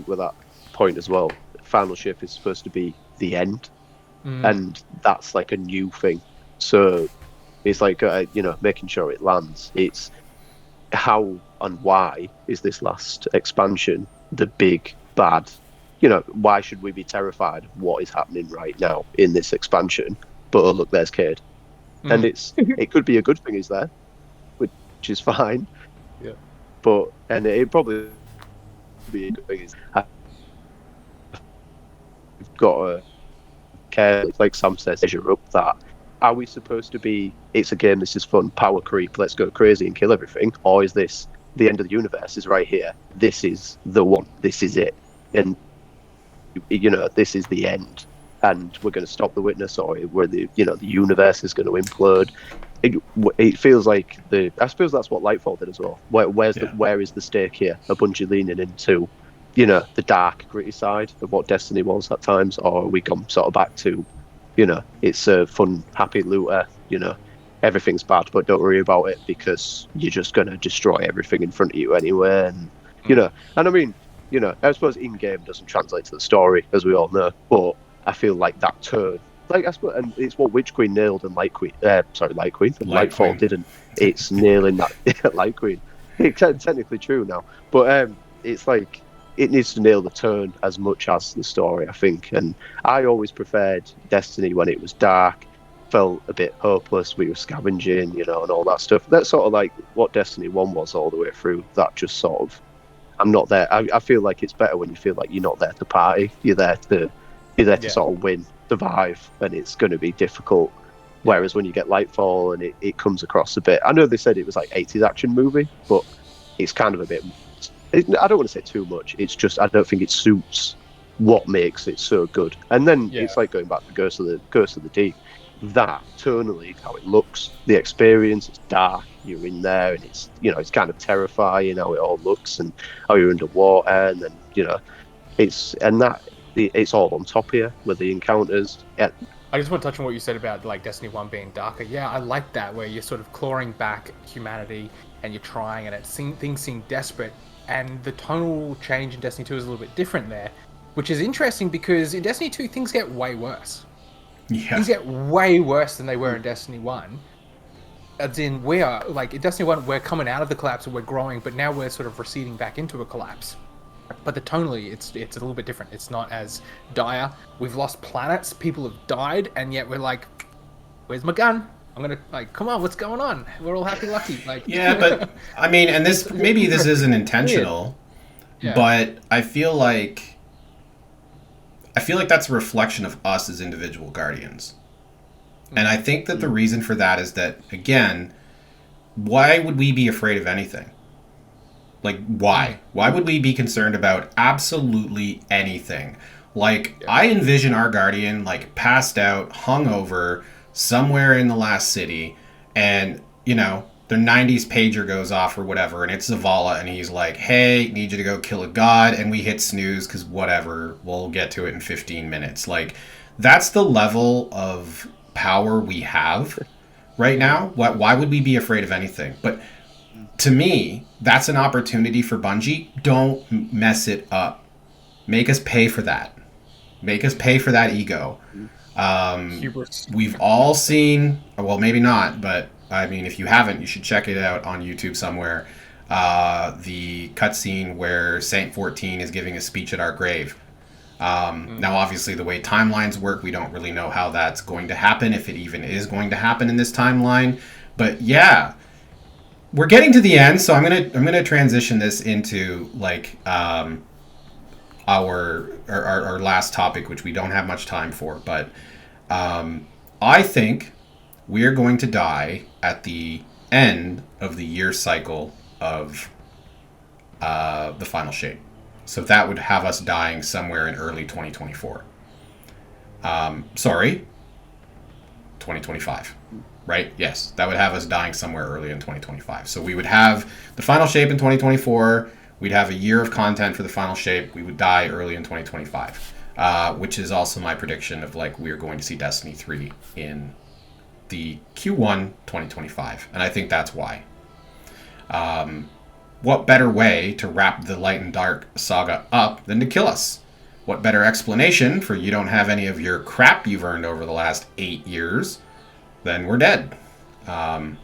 with that point as well, Final Ship is supposed to be the end, and that's like a new thing. So it's like making sure it lands. It's how and why is this last expansion the big bad? Why should we be terrified of what is happening right now in this expansion? But oh look, there's Cade, and it could be a good thing he's there, which is fine. Yeah. But it probably be a good thing is we've got to care, like Sam says, measure up that. Are we supposed to be, it's a game, this is fun, power creep, let's go crazy and kill everything? Or is this, the end of the universe is right here, this is the one, this is it, and this is the end, and we're going to stop the witness, or where the universe is going to implode. It feels like I suppose that's what Lightfall did as well. Where is the stake here? A Bungie leaning into, the dark, gritty side of what Destiny was at times, or we come sort of back to, it's a fun, happy looter. Everything's bad, but don't worry about it because you're just going to destroy everything in front of you anyway. And and I mean, I suppose in-game doesn't translate to the story, as we all know, but I feel like that turn, like I suppose, and it's what Witch Queen nailed and Lightfall didn't. It's nailing that Light Queen. It's technically true now, but it's like it needs to nail the turn as much as the story, I think. And I always preferred Destiny when it was dark, felt a bit hopeless. We were scavenging, and all that stuff. That's sort of like what Destiny 1 was all the way through. That just sort of, I'm not there. I feel like it's better when you feel like you're not there to party. You're there to sort of win, survive, and it's going to be difficult. Whereas when you get Lightfall and it comes across a bit, I know they said it was like 80s action movie, but it's kind of a bit, I don't want to say too much, it's just I don't think it suits what makes it so good. And then it's like going back to Ghost of the Deep, that tonally, how it looks, the experience, it's dark, you're in there, and it's it's kind of terrifying how it all looks and how you're underwater, and then it's all on top here with the encounters. Yeah. I just want to touch on what you said about like Destiny 1 being darker. Yeah, I like that, where you're sort of clawing back humanity and you're trying, and things seem desperate. And the tonal change in Destiny 2 is a little bit different there, which is interesting because in Destiny 2 things get way worse. Yeah. Things get way worse than they were in Destiny 1. As in, we are, like, in Destiny 1, we're coming out of the collapse and we're growing, but now we're sort of receding back into a collapse. But the tonally, it's a little bit different. It's not as dire. We've lost planets, people have died, and yet we're like, where's my gun? I'm gonna, like, come on, what's going on? We're all happy-lucky. Like, yeah, but, I mean, and this isn't intentional, but I feel like that's a reflection of us as individual guardians. And I think that the reason for that is that, again, why would we be afraid of anything? Like, why? Why would we be concerned about absolutely anything? Like, I envision our guardian, like, passed out, hungover, somewhere in the last city, and, their 90s pager goes off or whatever, and it's Zavala, and he's like, hey, need you to go kill a god, and we hit snooze, because whatever, we'll get to it in 15 minutes. Like, that's the level of power we have right now. Why would we be afraid of anything? But to me, that's an opportunity for Bungie. Don't mess it up. Make us pay for that. Make us pay for that ego. We've all seen, well, maybe not, but I mean, if you haven't, you should check it out on YouTube somewhere. The cutscene where Saint 14 is giving a speech at our grave. Now, obviously, the way timelines work, we don't really know how that's going to happen, if it even is going to happen in this timeline. But yeah, we're getting to the end, so I'm gonna transition this into like our last topic, which we don't have much time for. But I think we're going to die at the end of the year cycle of the final shape. So that would have us dying somewhere in early 2024. 2025. Right? Yes. That would have us dying somewhere early in 2025. So we would have the final shape in 2024. we'd have a year of content for the final shape. We would die early in 2025, which is also my prediction of like we're going to see Destiny 3 in the Q1 2025, and I think that's why. What better way to wrap the Light and Dark saga up than to kill us? What better explanation for you don't have any of your crap you've earned over the last 8 years than we're dead? I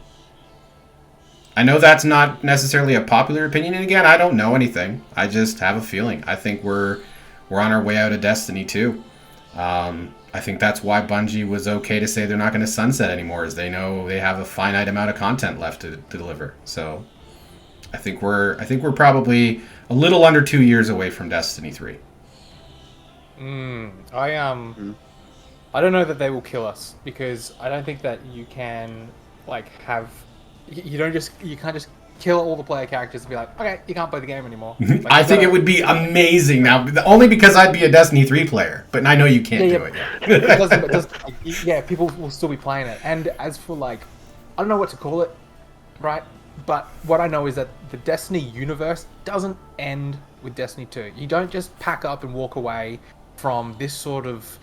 know that's not necessarily a popular opinion, and again, I don't know anything. I just have a feeling. I think we're on our way out of Destiny 2. I think that's why Bungie was okay to say they're not going to sunset anymore, is they know they have a finite amount of content left to deliver. So I think we're probably a little under 2 years away from Destiny 3. I don't know that they will kill us, because I don't think that you can like have you can't just kill all the player characters and be like, okay, you can't play the game anymore. Like, I think it would be amazing now, only because I'd be a Destiny 3 player, but I know you can't do it yet. Yeah, people will still be playing it. And as for like, I don't know what to call it, right? But what I know is that the Destiny universe doesn't end with Destiny 2. You don't just pack up and walk away from this sort of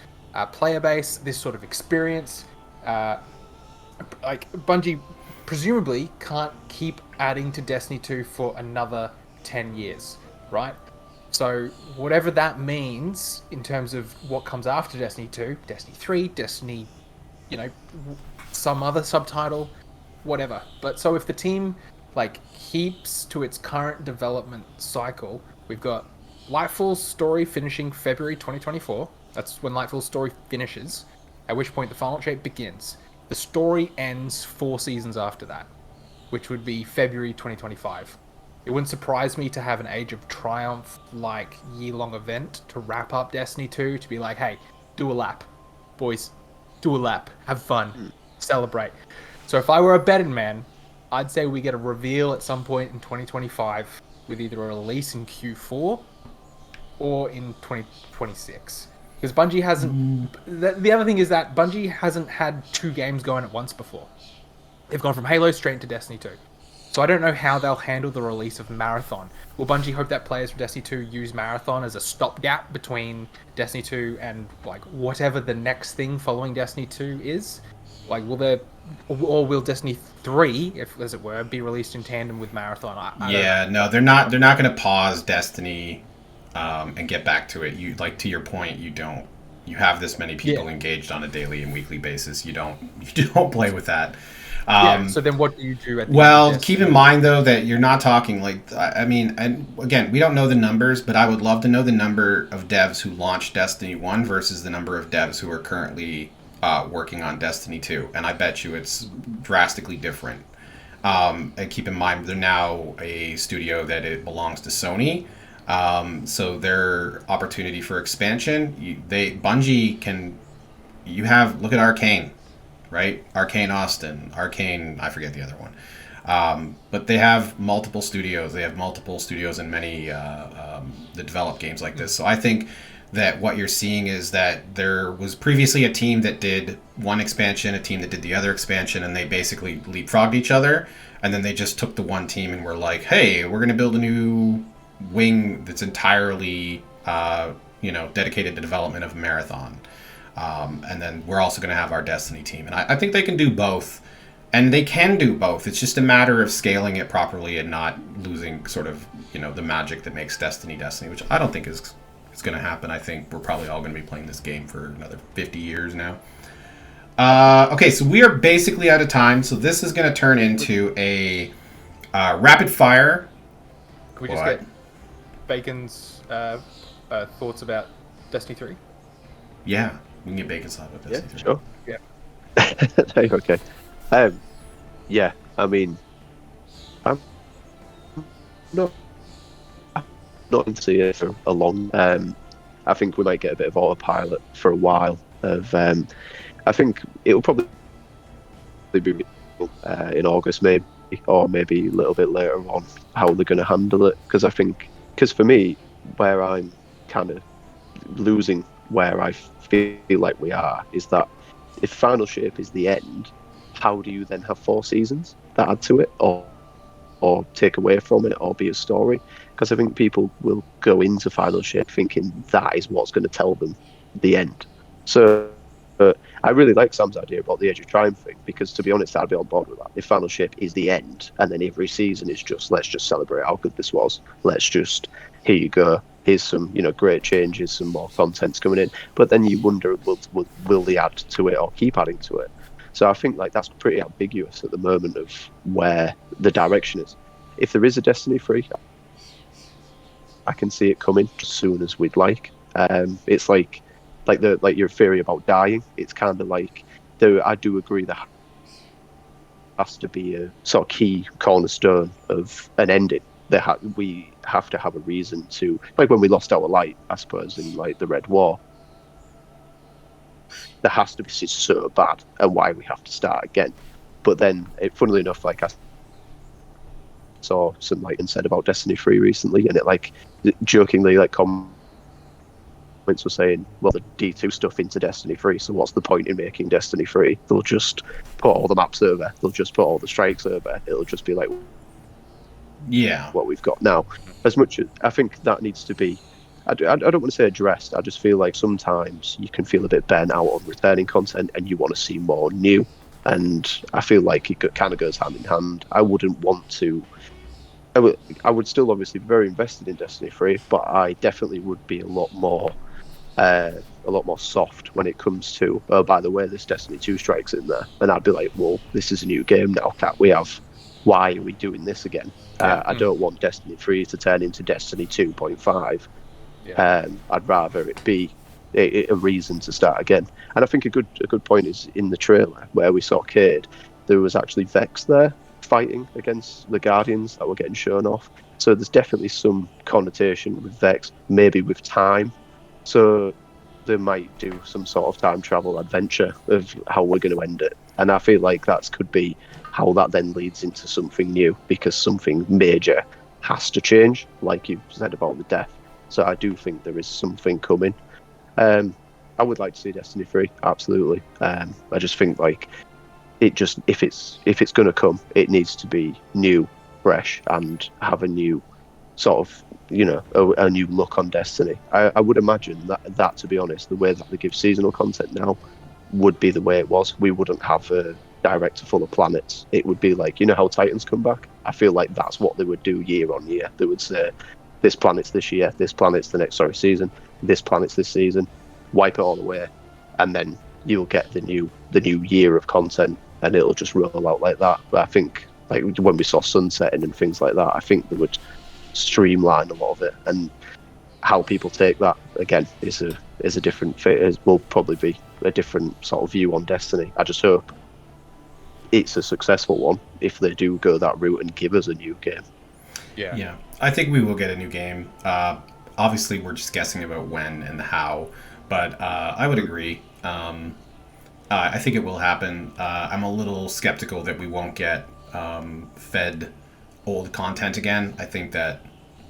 player base, this sort of experience. Like Bungie presumably can't keep adding to Destiny 2 for another 10 years, right? So whatever that means in terms of what comes after Destiny 2, Destiny 3, Destiny, some other subtitle, whatever. But so if the team like keeps to its current development cycle, we've got Lightfall's story finishing February 2024. That's when Lightfall's story finishes, at which point the final shape begins. The story ends 4 seasons after that, which would be February 2025. It wouldn't surprise me to have an Age of Triumph like year-long event to wrap up Destiny 2, to be like, hey, do a lap, boys, do a lap, have fun, celebrate. So if I were a betting man, I'd say we get a reveal at some point in 2025 with either a release in Q4 or in 2026. Because Bungie hasn't... The other thing is that Bungie hasn't had 2 games going at once before. They've gone from Halo straight into Destiny 2. So I don't know how they'll handle the release of Marathon. Will Bungie hope that players from Destiny 2 use Marathon as a stopgap between Destiny 2 and like whatever the next thing following Destiny 2 is? Like, will Destiny 3, if as it were, be released in tandem with Marathon? No, they're not going to pause Destiny and get back to it. You, like, to your point, you have this many people engaged on a daily and weekly basis. You don't play with that. So then what do you do at the Well, keep in mind, though, that you're not talking like, I mean, and again, we don't know the numbers, but I would love to know the number of devs who launched Destiny 1 versus the number of devs who are currently working on Destiny 2. And I bet you it's drastically different. And keep in mind, they're now a studio that it belongs to Sony. So their opportunity for expansion, Bungie can, look at Arcane. Right? Arcane Austin, Arcane, I forget the other one. But they have multiple studios. They have multiple studios in many that develop games like this. So I think that what you're seeing is that there was previously a team that did one expansion, a team that did the other expansion, and they basically leapfrogged each other. And then they just took the one team and were like, hey, we're going to build a new wing that's entirely, dedicated to development of Marathon. And then we're also going to have our Destiny team. And I think they can do both. And they can do both. It's just a matter of scaling it properly and not losing sort of, the magic that makes Destiny, which I don't think is going to happen. I think we're probably all going to be playing this game for another 50 years now. Okay, so we are basically out of time. So this is going to turn into a rapid fire. Can we just get Bacon's thoughts about Destiny 3? Yeah. We can get Bacon's thoughts about Destiny 3. Sure. Yeah. Okay. I mean, I'm not to see it for a long. I think we might get a bit of autopilot for a while. I think it'll probably be in August, maybe, or maybe a little bit later on, how they're going to handle it. Because for me, where I'm kind of losing where I feel like we are is that if Final Shape is the end, how do you then have 4 seasons that add to it, or take away from it, or be a story? because I think people will go into Final Shape thinking that is what's going to tell them the end. So I really like Sam's idea about the Age of Triumph thing, because to be honest, I'd be on board with that. If Final Shape is the end, and then every season is just, let's just celebrate how good this was. Let's just, here you go. Here's some, great changes, some more content's coming in. But then you wonder, will they add to it or keep adding to it? So I think that's pretty ambiguous at the moment of where the direction is. If there is a Destiny 3, I can see it coming as soon as we'd like. It's like your theory about dying. It's kind of like, I do agree that has to be a sort of key cornerstone of an ending. We have to have a reason to, like when we lost our light, I suppose, in like the Red War. There has to be so bad, and why we have to start again. But then, funnily enough, like I saw some and said about Destiny 3 recently, and it jokingly comments were saying, well, the D2 stuff into Destiny 3, so what's the point in making Destiny 3? They'll just put all the maps over, they'll just put all the strikes over, it'll just be like what we've got now. As much as I think that needs to be, I don't want to say addressed, I just feel like sometimes you can feel a bit burnt out on returning content and you want to see more new, and I feel like it kind of goes hand in hand. I wouldn't want to, I would still obviously be very invested in Destiny 3, but I definitely would be a lot more soft when it comes to, oh, by the way, there's Destiny 2 strikes in there, and I'd be like, well, this is a new game now, can't we have, why are we doing this again? I don't want Destiny 3 to turn into Destiny 2.5. I'd rather it be a reason to start again. And I think a good point is in the trailer where we saw Cade, there was actually Vex there fighting against the Guardians that were getting shown off. So there's definitely some connotation with Vex, maybe with time. So they might do some sort of time travel adventure of how we're going to end it. And I feel like that could be how that then leads into something new, because something major has to change, like you said about the death. So I do think there is something coming. I would like to see Destiny 3, absolutely. I just think if it's going to come, it needs to be new, fresh, and have a new sort of, a new look on Destiny. I would imagine that, to be honest, the way that they give seasonal content now would be the way it was. We wouldn't have a director full of planets. It would be like, how Titans come back? I feel like that's what they would do year on year. They would say, this planet's this year, this planet's the next season, this planet's this season, wipe it all away, and then you'll get the new year of content, and it'll just roll out like that. But I think, like when we saw sunsetting and things like that, I think they would streamline a lot of it, and how people take that again is a different fit. Will probably be a different sort of view on Destiny. I just hope it's a successful one if they do go that route and give us a new game. Yeah, I think we will get a new game. Obviously, we're just guessing about when and the how, but I would agree. I think it will happen. I'm a little skeptical that we won't get fed old content again. I think that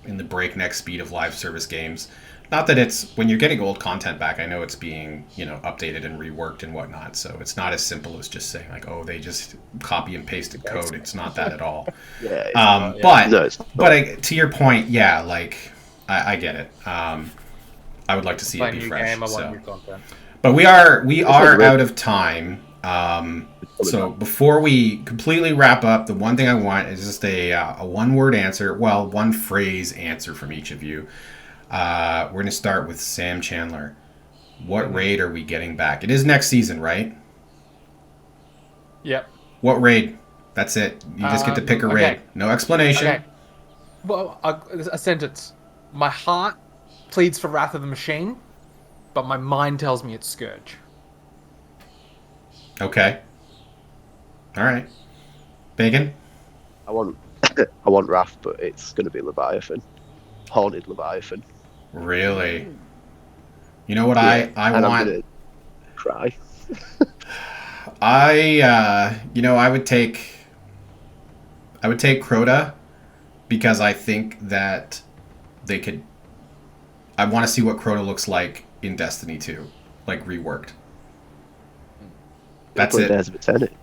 in the breakneck speed of live service games, not that it's, when you're getting old content back, I know it's being, updated and reworked and whatnot, so it's not as simple as just saying like, oh, they just copy and pasted code. It's not that at all. But to your point, yeah, like I get it. I would like to see it be fresh. But we are out of time. So before we completely wrap up, the one thing I want is just a one-word answer. Well, one phrase answer from each of you. We're going to start with Sam Chandler. What raid are we getting back? It is next season, right? Yep. What raid? That's it. You just get to pick a raid. No explanation. Okay. Well, a sentence. My heart pleads for Wrath of the Machine, but my mind tells me it's Scourge. Okay. All right. Bacon? I want Wrath, but it's going to be Leviathan. Haunted Leviathan. Really? You know what I want? I'm gonna cry. I would take Crota, because I think that they could. I want to see what Crota looks like in Destiny 2, like reworked. That's it. There's Eternity.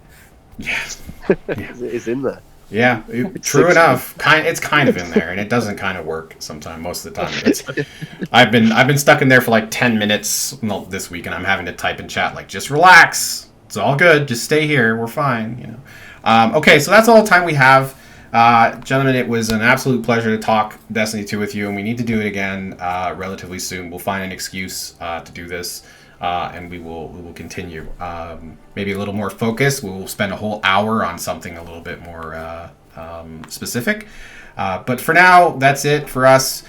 Yes. It's in there. Yeah, true enough. It's kind of in there, and it doesn't kind of work sometimes. Most of the time, I've been stuck in there for like 10 minutes this week, and I'm having to type in chat like, just relax. It's all good. Just stay here. We're fine. Okay, so that's all the time we have. Gentlemen, it was an absolute pleasure to talk Destiny 2 with you, and we need to do it again relatively soon. We'll find an excuse to do this, and we will continue. Maybe a little more focused. We'll spend a whole hour on something a little bit more specific. But for now, that's it for us.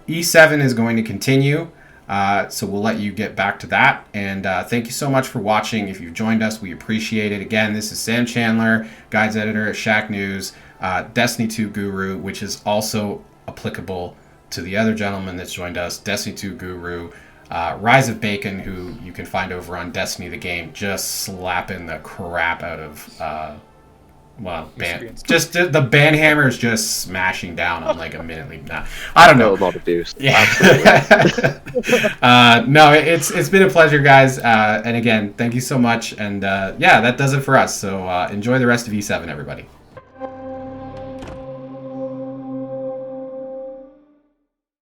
E7 is going to continue. So we'll let you get back to that. And thank you so much for watching. If you've joined us, we appreciate it. Again, this is Sam Chandler, Guides Editor at Shacknews, Destiny 2 Guru, which is also applicable to the other gentleman that's joined us, Destiny 2 Guru, Rise of Bacon, who you can find over on Destiny the Game, just slapping the crap out of... just the ban hammer is just smashing down on like a minute lead. Nah, I don't know. A lot of abuse. Yeah. No, it's been a pleasure, guys. And again, thank you so much. And yeah, that does it for us. So enjoy the rest of E7, everybody.